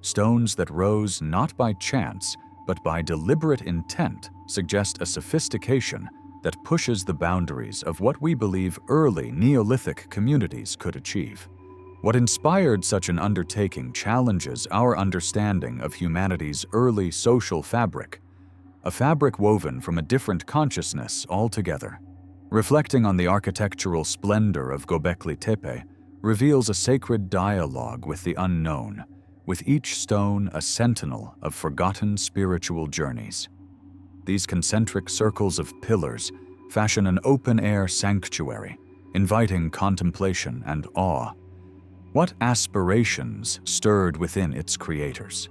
[SPEAKER 1] Stones that rose not by chance, but by deliberate intent suggest a sophistication that pushes the boundaries of what we believe early Neolithic communities could achieve. What inspired such an undertaking challenges our understanding of humanity's early social fabric, a fabric woven from a different consciousness altogether. Reflecting on the architectural splendor of Göbekli Tepe reveals a sacred dialogue with the unknown, with each stone a sentinel of forgotten spiritual journeys. These concentric circles of pillars fashion an open-air sanctuary, inviting contemplation and awe. What aspirations stirred within its creators?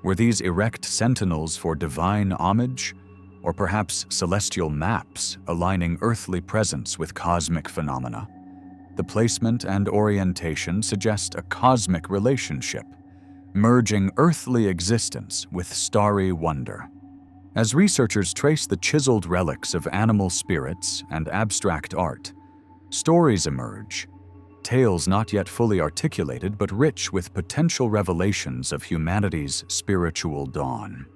[SPEAKER 1] Were these erect sentinels for divine homage, or perhaps celestial maps aligning earthly presence with cosmic phenomena? The placement and orientation suggest a cosmic relationship, merging earthly existence with starry wonder. As researchers trace the chiseled relics of animal spirits and abstract art, stories emerge, tales not yet fully articulated but rich with potential revelations of humanity's spiritual dawn.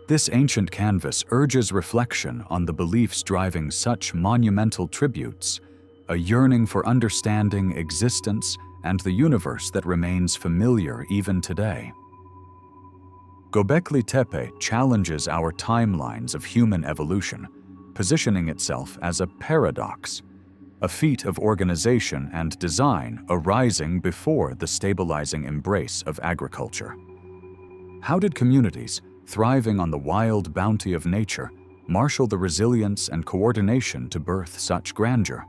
[SPEAKER 1] This ancient canvas urges reflection on the beliefs driving such monumental tributes, a yearning for understanding existence and the universe that remains familiar even today. Göbekli Tepe challenges our timelines of human evolution, positioning itself as a paradox, a feat of organization and design arising before the stabilizing embrace of agriculture. How did communities, thriving on the wild bounty of nature, marshal the resilience and coordination to birth such grandeur?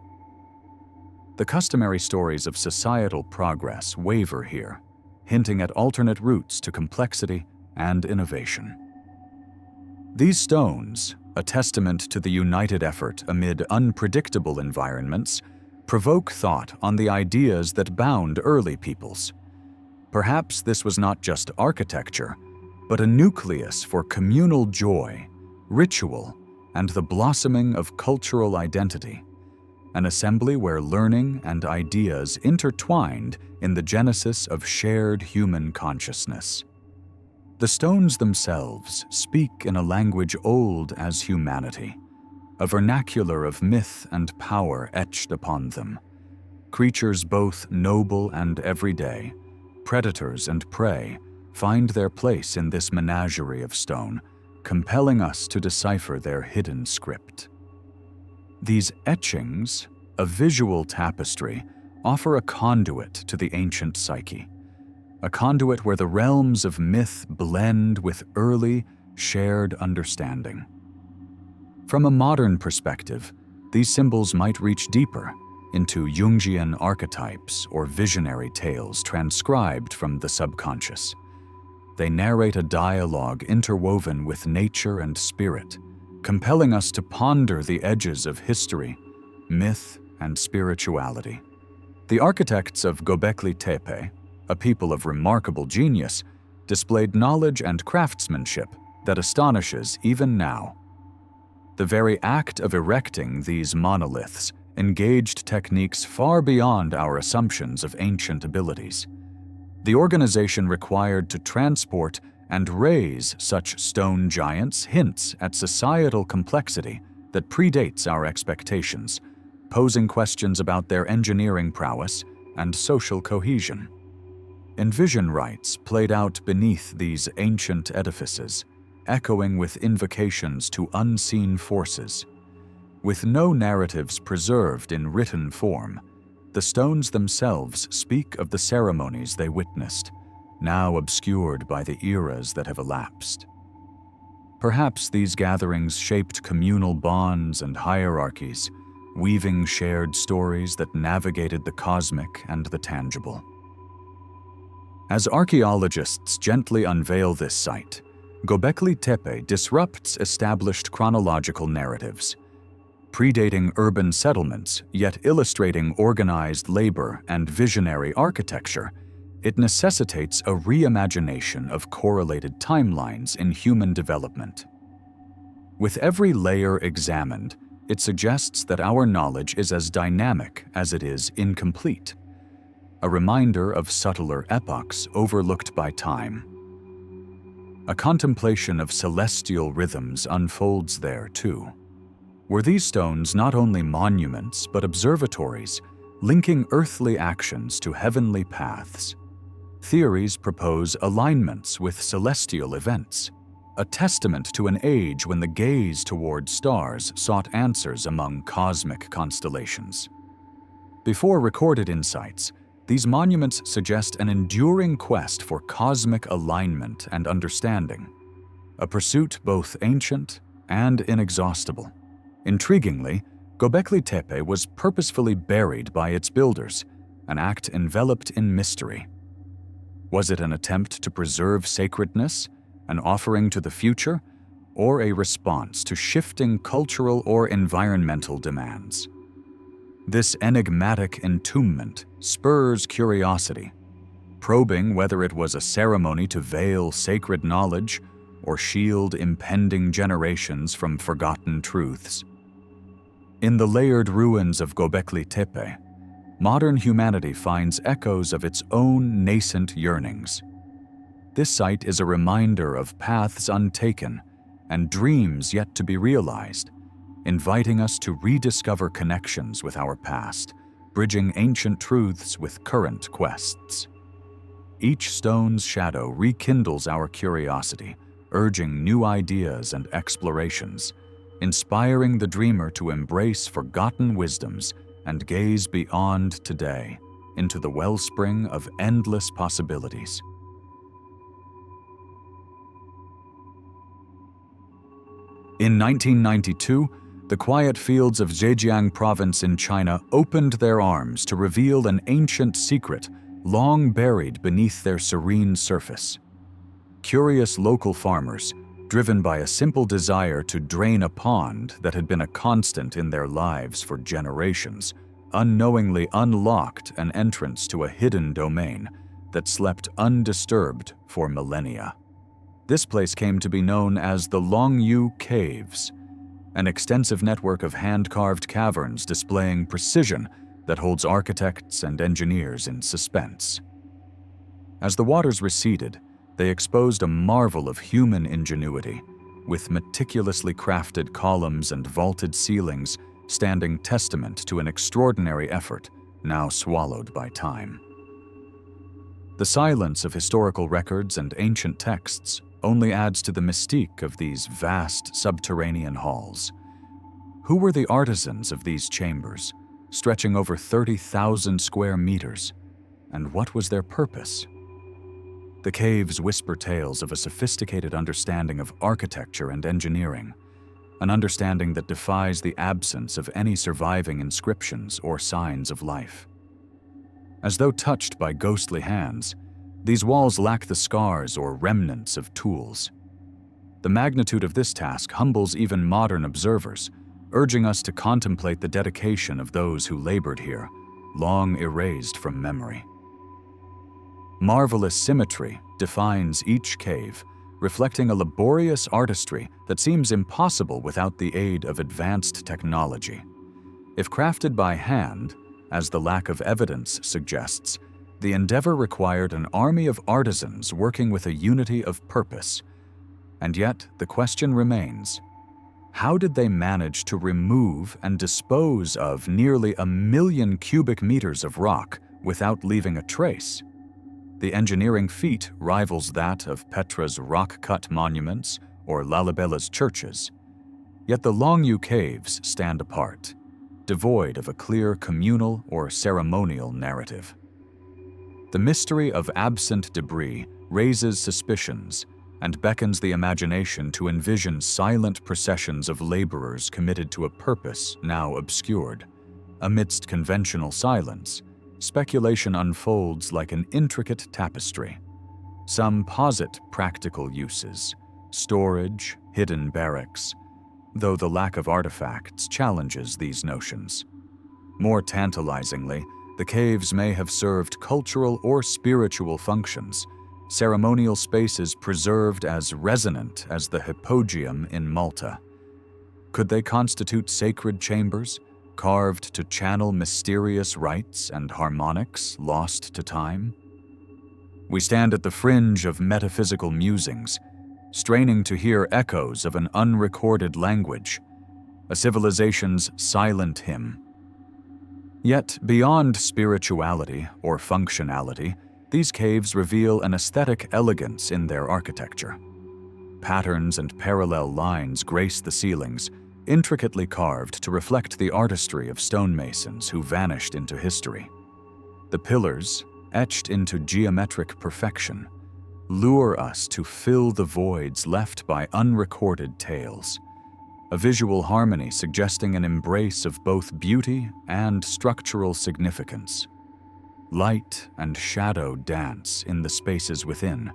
[SPEAKER 1] The customary stories of societal progress waver here, hinting at alternate routes to complexity and innovation. These stones, a testament to the united effort amid unpredictable environments, provoke thought on the ideas that bound early peoples. Perhaps this was not just architecture, but a nucleus for communal joy, ritual, and the blossoming of cultural identity, an assembly where learning and ideas intertwined in the genesis of shared human consciousness. The stones themselves speak in a language old as humanity, a vernacular of myth and power etched upon them. Creatures both noble and everyday, predators and prey, find their place in this menagerie of stone, compelling us to decipher their hidden script. These etchings, a visual tapestry, offer a conduit to the ancient psyche, a conduit where the realms of myth blend with early, shared understanding. From a modern perspective, these symbols might reach deeper into Jungian archetypes or visionary tales transcribed from the subconscious. They narrate a dialogue interwoven with nature and spirit, compelling us to ponder the edges of history, myth, and spirituality. The architects of Göbekli Tepe, a people of remarkable genius, displayed knowledge and craftsmanship that astonishes even now. The very act of erecting these monoliths engaged techniques far beyond our assumptions of ancient abilities. The organization required to transport and raise such stone giants hints at societal complexity that predates our expectations, posing questions about their engineering prowess and social cohesion. Envision rites played out beneath these ancient edifices, echoing with invocations to unseen forces. With no narratives preserved in written form, the stones themselves speak of the ceremonies they witnessed, now obscured by the eras that have elapsed. Perhaps these gatherings shaped communal bonds and hierarchies, weaving shared stories that navigated the cosmic and the tangible. As archaeologists gently unveil this site, Göbekli Tepe disrupts established chronological narratives. predating urban settlements, yet illustrating organized labor and visionary architecture, it necessitates a reimagination of correlated timelines in human development. With every layer examined, it suggests that our knowledge is as dynamic as it is incomplete, a reminder of subtler epochs overlooked by time. A contemplation of celestial rhythms unfolds there, too. Were these stones not only monuments but observatories, linking earthly actions to heavenly paths? Theories propose alignments with celestial events, a testament to an age when the gaze toward stars sought answers among cosmic constellations. Before recorded insights, these monuments suggest an enduring quest for cosmic alignment and understanding, a pursuit both ancient and inexhaustible. Intriguingly, Göbekli Tepe was purposefully buried by its builders, an act enveloped in mystery. Was it an attempt to preserve sacredness, an offering to the future, or a response to shifting cultural or environmental demands? This enigmatic entombment spurs curiosity, probing whether it was a ceremony to veil sacred knowledge or shield impending generations from forgotten truths. In the layered ruins of Göbekli Tepe, modern humanity finds echoes of its own nascent yearnings. This site is a reminder of paths untaken and dreams yet to be realized, inviting us to rediscover connections with our past, bridging ancient truths with current quests. Each stone's shadow rekindles our curiosity, urging new ideas and explorations, inspiring the dreamer to embrace forgotten wisdoms and gaze beyond today into the wellspring of endless possibilities. In 1992, the quiet fields of Zhejiang province in China opened their arms to reveal an ancient secret long buried beneath their serene surface. Curious local farmers, driven by a simple desire to drain a pond that had been a constant in their lives for generations, unknowingly unlocked an entrance to a hidden domain that slept undisturbed for millennia. This place came to be known as the Longyu Caves, an extensive network of hand-carved caverns displaying precision that holds architects and engineers in suspense. As the waters receded, they exposed a marvel of human ingenuity, with meticulously crafted columns and vaulted ceilings standing testament to an extraordinary effort now swallowed by time. The silence of historical records and ancient texts only adds to the mystique of these vast subterranean halls. Who were the artisans of these chambers, stretching over 30,000 square meters, and what was their purpose? The caves whisper tales of a sophisticated understanding of architecture and engineering, an understanding that defies the absence of any surviving inscriptions or signs of life. As though touched by ghostly hands, these walls lack the scars or remnants of tools. The magnitude of this task humbles even modern observers, urging us to contemplate the dedication of those who labored here, long erased from memory. Marvelous symmetry defines each cave, reflecting a laborious artistry that seems impossible without the aid of advanced technology. If crafted by hand, as the lack of evidence suggests, the endeavor required an army of artisans working with a unity of purpose. And yet, the question remains, how did they manage to remove and dispose of nearly 1 million cubic meters of rock without leaving a trace? The engineering feat rivals that of Petra's rock-cut monuments or Lalabella's churches. Yet the Longyu Caves stand apart, devoid of a clear communal or ceremonial narrative. The mystery of absent debris raises suspicions and beckons the imagination to envision silent processions of laborers committed to a purpose now obscured. Amidst conventional silence, speculation unfolds like an intricate tapestry. Some posit practical uses, storage, hidden barracks, though the lack of artifacts challenges these notions. More tantalizingly, the caves may have served cultural or spiritual functions, ceremonial spaces preserved as resonant as the hypogeum in Malta. Could they constitute sacred chambers, carved to channel mysterious rites and harmonics lost to time? We stand at the fringe of metaphysical musings, straining to hear echoes of an unrecorded language, a civilization's silent hymn. Yet, beyond spirituality or functionality, these caves reveal an aesthetic elegance in their architecture. Patterns and parallel lines grace the ceilings, intricately carved to reflect the artistry of stonemasons who vanished into history. The pillars, etched into geometric perfection, lure us to fill the voids left by unrecorded tales, a visual harmony suggesting an embrace of both beauty and structural significance. Light and shadow dance in the spaces within,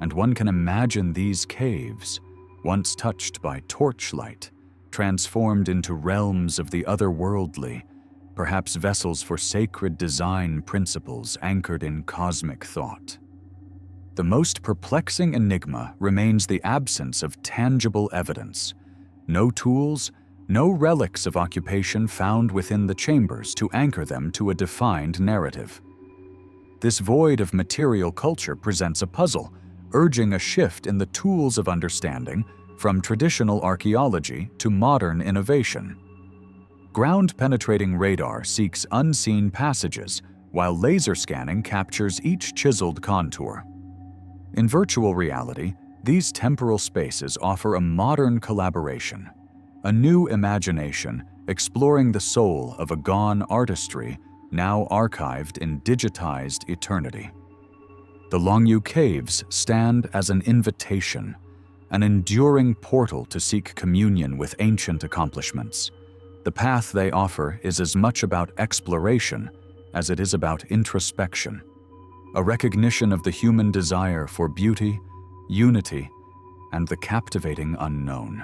[SPEAKER 1] and one can imagine these caves, once touched by torchlight, transformed into realms of the otherworldly, perhaps vessels for sacred design principles anchored in cosmic thought. The most perplexing enigma remains the absence of tangible evidence. No tools, no relics of occupation found within the chambers to anchor them to a defined narrative. This void of material culture presents a puzzle, urging a shift in the tools of understanding from traditional archaeology to modern innovation. Ground-penetrating radar seeks unseen passages, while laser scanning captures each chiseled contour. In virtual reality, these temporal spaces offer a modern collaboration, a new imagination exploring the soul of a gone artistry now archived in digitized eternity. The Longyu Caves stand as an invitation, an enduring portal to seek communion with ancient accomplishments. The path they offer is as much about exploration as it is about introspection, a recognition of the human desire for beauty, unity, and the captivating unknown.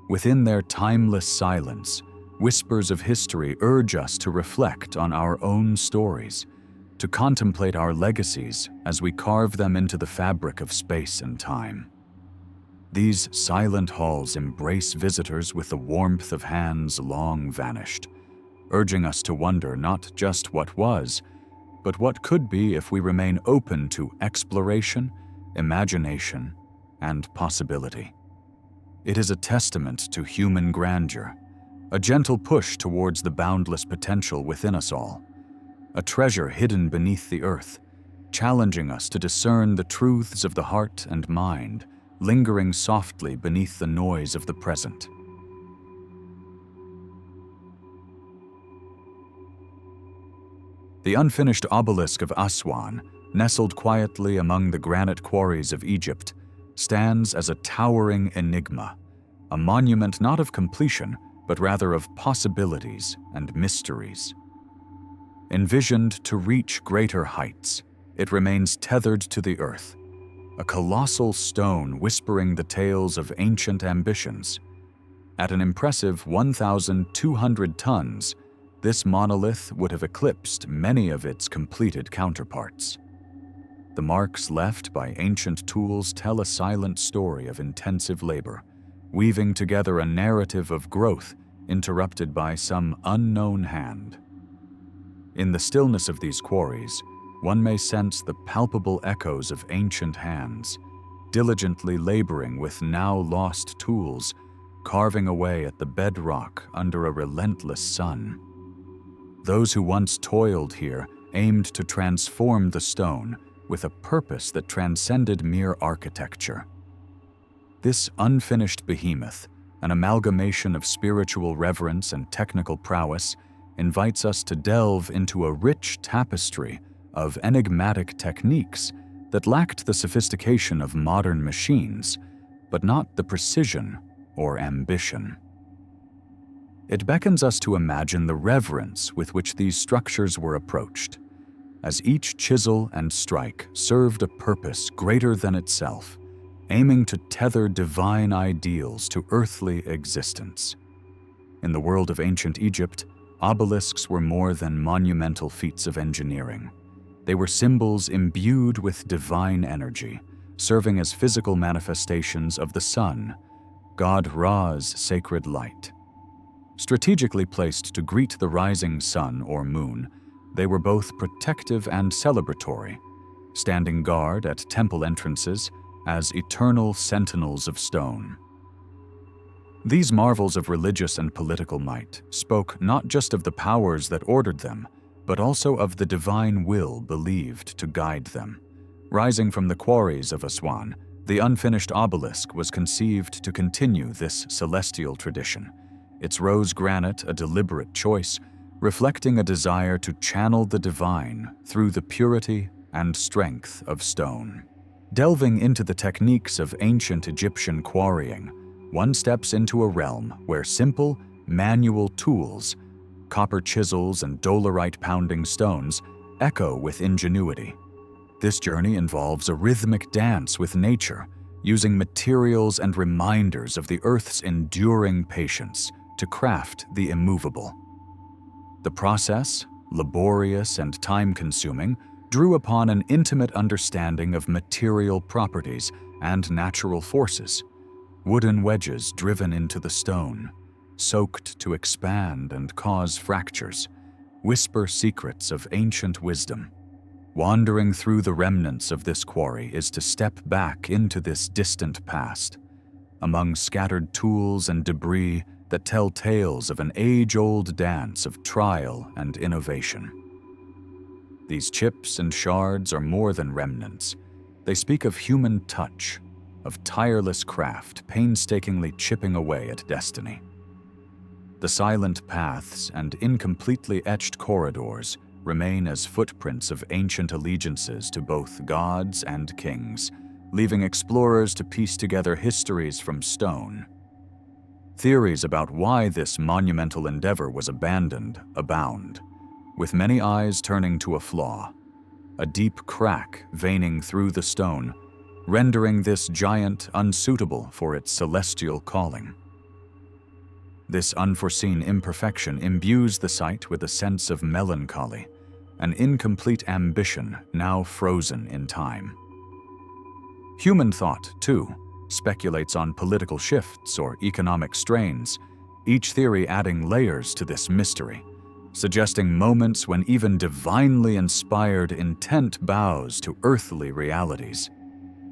[SPEAKER 1] Within their timeless silence, whispers of history urge us to reflect on our own stories, to contemplate our legacies as we carve them into the fabric of space and time. These silent halls embrace visitors with the warmth of hands long vanished, urging us to wonder not just what was, but what could be if we remain open to exploration, imagination, and possibility. It is a testament to human grandeur, a gentle push towards the boundless potential within us all, a treasure hidden beneath the earth, challenging us to discern the truths of the heart and mind, lingering softly beneath the noise of the present. The unfinished obelisk of Aswan, nestled quietly among the granite quarries of Egypt, stands as a towering enigma, a monument not of completion, but rather of possibilities and mysteries. Envisioned to reach greater heights, it remains tethered to the earth, a colossal stone whispering the tales of ancient ambitions. At an impressive 1,200 tons, this monolith would have eclipsed many of its completed counterparts. The marks left by ancient tools tell a silent story of intensive labor, weaving together a narrative of growth interrupted by some unknown hand. In the stillness of these quarries, one may sense the palpable echoes of ancient hands, diligently laboring with now lost tools, carving away at the bedrock under a relentless sun. Those who once toiled here aimed to transform the stone with a purpose that transcended mere architecture. This unfinished behemoth, an amalgamation of spiritual reverence and technical prowess, invites us to delve into a rich tapestry of enigmatic techniques that lacked the sophistication of modern machines, but not the precision or ambition. It beckons us to imagine the reverence with which these structures were approached, as each chisel and strike served a purpose greater than itself, aiming to tether divine ideals to earthly existence. In the world of ancient Egypt, obelisks were more than monumental feats of engineering. They were symbols imbued with divine energy, serving as physical manifestations of the sun, God Ra's sacred light. Strategically placed to greet the rising sun or moon, they were both protective and celebratory, standing guard at temple entrances as eternal sentinels of stone. These marvels of religious and political might spoke not just of the powers that ordered them, but also of the divine will believed to guide them. Rising from the quarries of Aswan, the unfinished obelisk was conceived to continue this celestial tradition, its rose granite a deliberate choice, reflecting a desire to channel the divine through the purity and strength of stone. Delving into the techniques of ancient Egyptian quarrying, one steps into a realm where simple, manual tools, copper chisels and dolerite pounding stones, echo with ingenuity. This journey involves a rhythmic dance with nature, using materials and reminders of the Earth's enduring patience to craft the immovable. The process, laborious and time-consuming, drew upon an intimate understanding of material properties and natural forces. Wooden wedges driven into the stone, soaked to expand and cause fractures, whisper secrets of ancient wisdom. Wandering through the remnants of this quarry is to step back into this distant past, among scattered tools and debris that tell tales of an age-old dance of trial and innovation. These chips and shards are more than remnants. They speak of human touch, of tireless craft painstakingly chipping away at destiny. The silent paths and incompletely etched corridors remain as footprints of ancient allegiances to both gods and kings, leaving explorers to piece together histories from stone. Theories about why this monumental endeavor was abandoned abound, with many eyes turning to a flaw, a deep crack veining through the stone, rendering this giant unsuitable for its celestial calling. This unforeseen imperfection imbues the site with a sense of melancholy, an incomplete ambition now frozen in time. Human thought, too, speculates on political shifts or economic strains, each theory adding layers to this mystery, suggesting moments when even divinely inspired intent bows to earthly realities.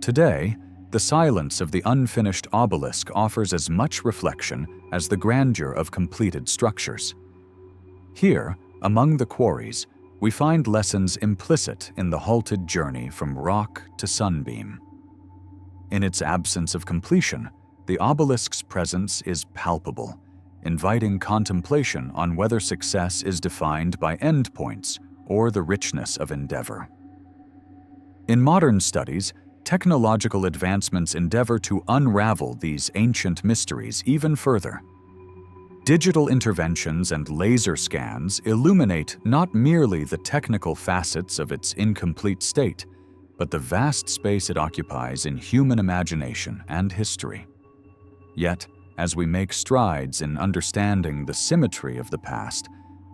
[SPEAKER 1] Today, the silence of the unfinished obelisk offers as much reflection as the grandeur of completed structures. Here, among the quarries, we find lessons implicit in the halted journey from rock to sunbeam. In its absence of completion, the obelisk's presence is palpable, inviting contemplation on whether success is defined by endpoints or the richness of endeavor. In modern studies, technological advancements endeavor to unravel these ancient mysteries even further. Digital interventions and laser scans illuminate not merely the technical facets of its incomplete state, but the vast space it occupies in human imagination and history. Yet, as we make strides in understanding the symmetry of the past,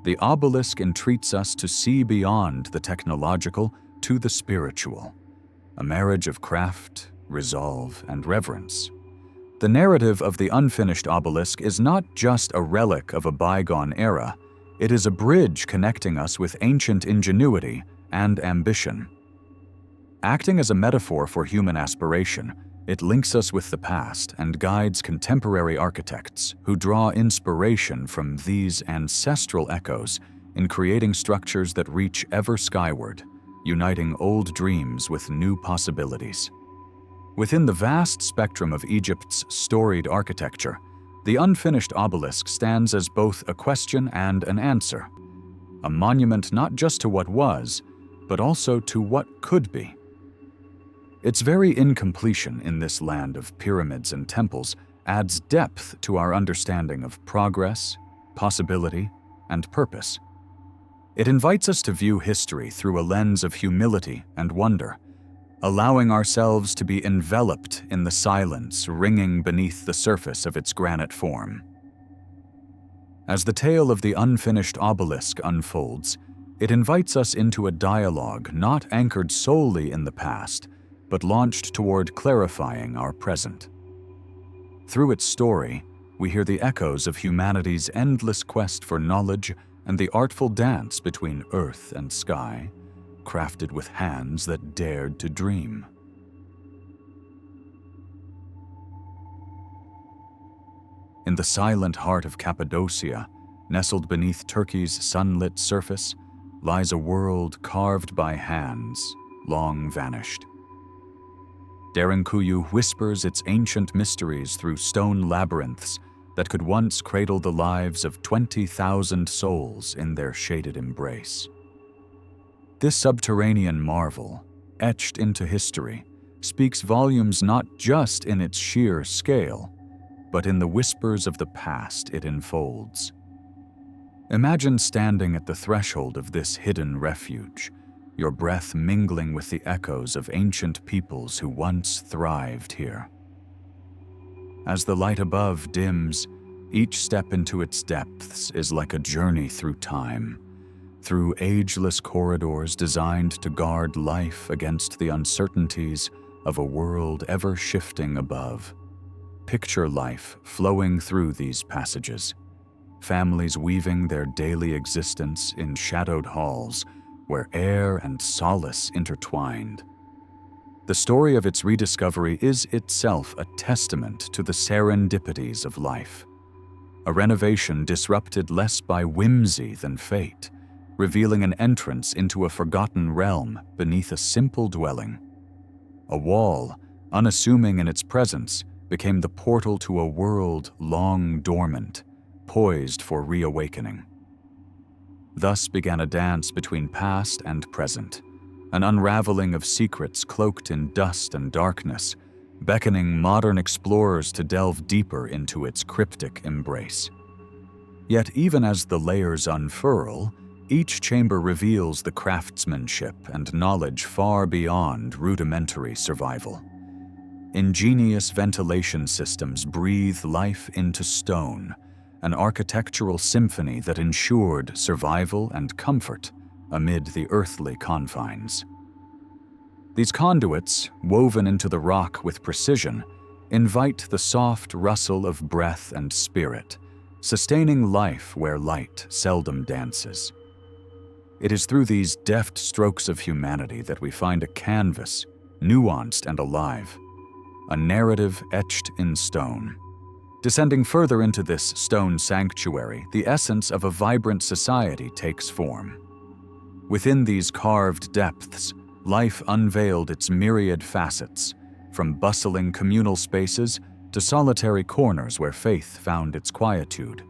[SPEAKER 1] the obelisk entreats us to see beyond the technological to the spiritual, a marriage of craft, resolve, and reverence. The narrative of the unfinished obelisk is not just a relic of a bygone era, it is a bridge connecting us with ancient ingenuity and ambition. Acting as a metaphor for human aspiration, it links us with the past and guides contemporary architects who draw inspiration from these ancestral echoes in creating structures that reach ever skyward, uniting old dreams with new possibilities. Within the vast spectrum of Egypt's storied architecture, the unfinished obelisk stands as both a question and an answer, a monument not just to what was, but also to what could be. Its very incompletion in this land of pyramids and temples adds depth to our understanding of progress, possibility, and purpose. It invites us to view history through a lens of humility and wonder, allowing ourselves to be enveloped in the silence ringing beneath the surface of its granite form. As the tale of the unfinished obelisk unfolds, it invites us into a dialogue not anchored solely in the past, but launched toward clarifying our present. Through its story, we hear the echoes of humanity's endless quest for knowledge and the artful dance between earth and sky, crafted with hands that dared to dream. In the silent heart of Cappadocia, nestled beneath Turkey's sunlit surface, lies a world carved by hands, long vanished. Derinkuyu whispers its ancient mysteries through stone labyrinths that could once cradle the lives of 20,000 souls in their shaded embrace. This subterranean marvel, etched into history, speaks volumes not just in its sheer scale, but in the whispers of the past it enfolds. Imagine standing at the threshold of this hidden refuge, your breath mingling with the echoes of ancient peoples who once thrived here. As the light above dims, each step into its depths is like a journey through time, through ageless corridors designed to guard life against the uncertainties of a world ever shifting above. Picture life flowing through these passages, families weaving their daily existence in shadowed halls where air and solace intertwined. The story of its rediscovery is itself a testament to the serendipities of life. A renovation disrupted less by whimsy than fate, revealing an entrance into a forgotten realm beneath a simple dwelling. A wall, unassuming in its presence, became the portal to a world long dormant, poised for reawakening. Thus began a dance between past and present, an unraveling of secrets cloaked in dust and darkness, beckoning modern explorers to delve deeper into its cryptic embrace. Yet even as the layers unfurl, each chamber reveals the craftsmanship and knowledge far beyond rudimentary survival. Ingenious ventilation systems breathe life into stone, an architectural symphony that ensured survival and comfort amid the earthly confines. These conduits, woven into the rock with precision, invite the soft rustle of breath and spirit, sustaining life where light seldom dances. It is through these deft strokes of humanity that we find a canvas, nuanced and alive, a narrative etched in stone. Descending further into this stone sanctuary, the essence of a vibrant society takes form. Within these carved depths, life unveiled its myriad facets, from bustling communal spaces to solitary corners where faith found its quietude.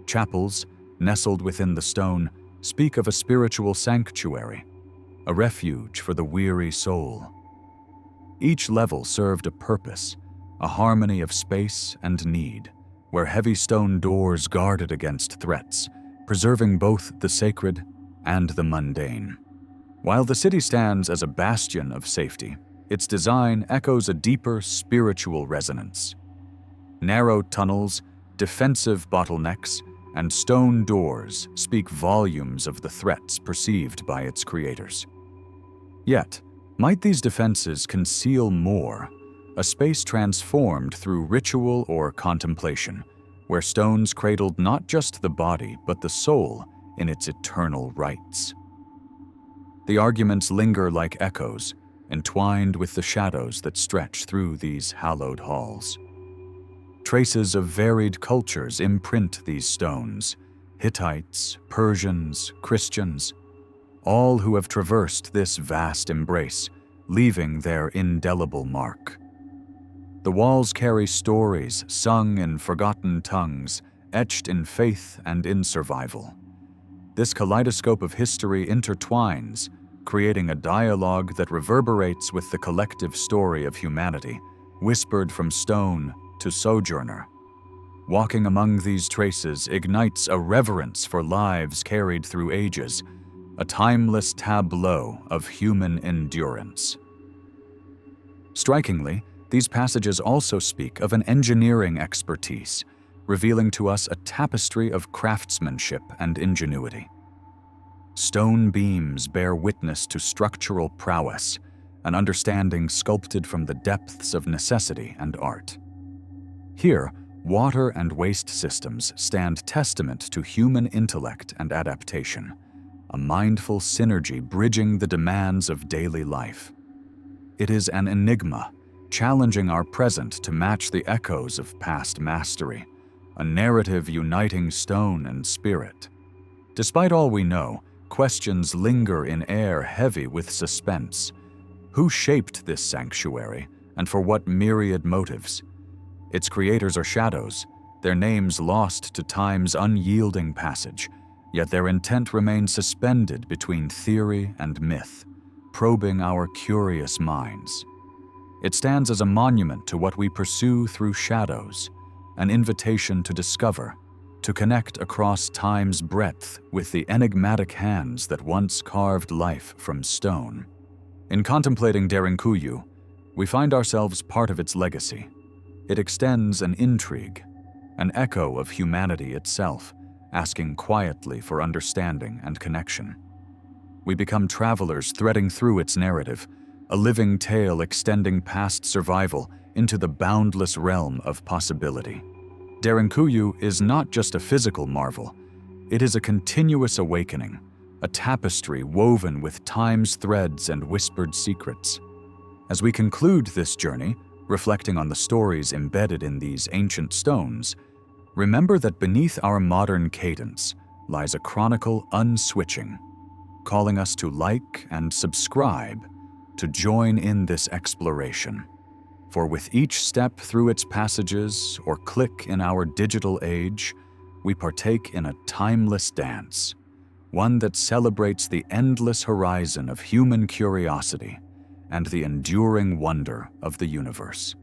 [SPEAKER 1] Chapels, nestled within the stone, speak of a spiritual sanctuary, a refuge for the weary soul. Each level served a purpose, a harmony of space and need, where heavy stone doors guarded against threats, preserving both the sacred and the mundane. While the city stands as a bastion of safety, its design echoes a deeper spiritual resonance. Narrow tunnels, defensive bottlenecks, and stone doors speak volumes of the threats perceived by its creators. Yet, might these defenses conceal more, a space transformed through ritual or contemplation, where stones cradled not just the body but the soul in its eternal rites. The arguments linger like echoes, entwined with the shadows that stretch through these hallowed halls. Traces of varied cultures imprint these stones: Hittites, Persians, Christians, all who have traversed this vast embrace, leaving their indelible mark. The walls carry stories sung in forgotten tongues, etched in faith and in survival. This kaleidoscope of history intertwines, creating a dialogue that reverberates with the collective story of humanity, whispered from stone to sojourner. Walking among these traces ignites a reverence for lives carried through ages, a timeless tableau of human endurance. Strikingly, these passages also speak of an engineering expertise, revealing to us a tapestry of craftsmanship and ingenuity. Stone beams bear witness to structural prowess, an understanding sculpted from the depths of necessity and art. Here, water and waste systems stand testament to human intellect and adaptation, a mindful synergy bridging the demands of daily life. It is an enigma, challenging our present to match the echoes of past mastery, a narrative uniting stone and spirit. Despite all we know, questions linger in air heavy with suspense. Who shaped this sanctuary, and for what myriad motives? Its creators are shadows, their names lost to time's unyielding passage, yet their intent remains suspended between theory and myth, probing our curious minds. It stands as a monument to what we pursue through shadows, an invitation to discover, to connect across time's breadth with the enigmatic hands that once carved life from stone. In contemplating Derinkuyu, we find ourselves part of its legacy. It extends an intrigue, an echo of humanity itself, asking quietly for understanding and connection. We become travelers threading through its narrative, a living tale extending past survival into the boundless realm of possibility. Derinkuyu is not just a physical marvel, it is a continuous awakening, a tapestry woven with time's threads and whispered secrets. As we conclude this journey, reflecting on the stories embedded in these ancient stones, remember that beneath our modern cadence lies a chronicle unswitching, calling us to like and subscribe, to join in this exploration. For with each step through its passages or click in our digital age, we partake in a timeless dance, one that celebrates the endless horizon of human curiosity and the enduring wonder of the universe.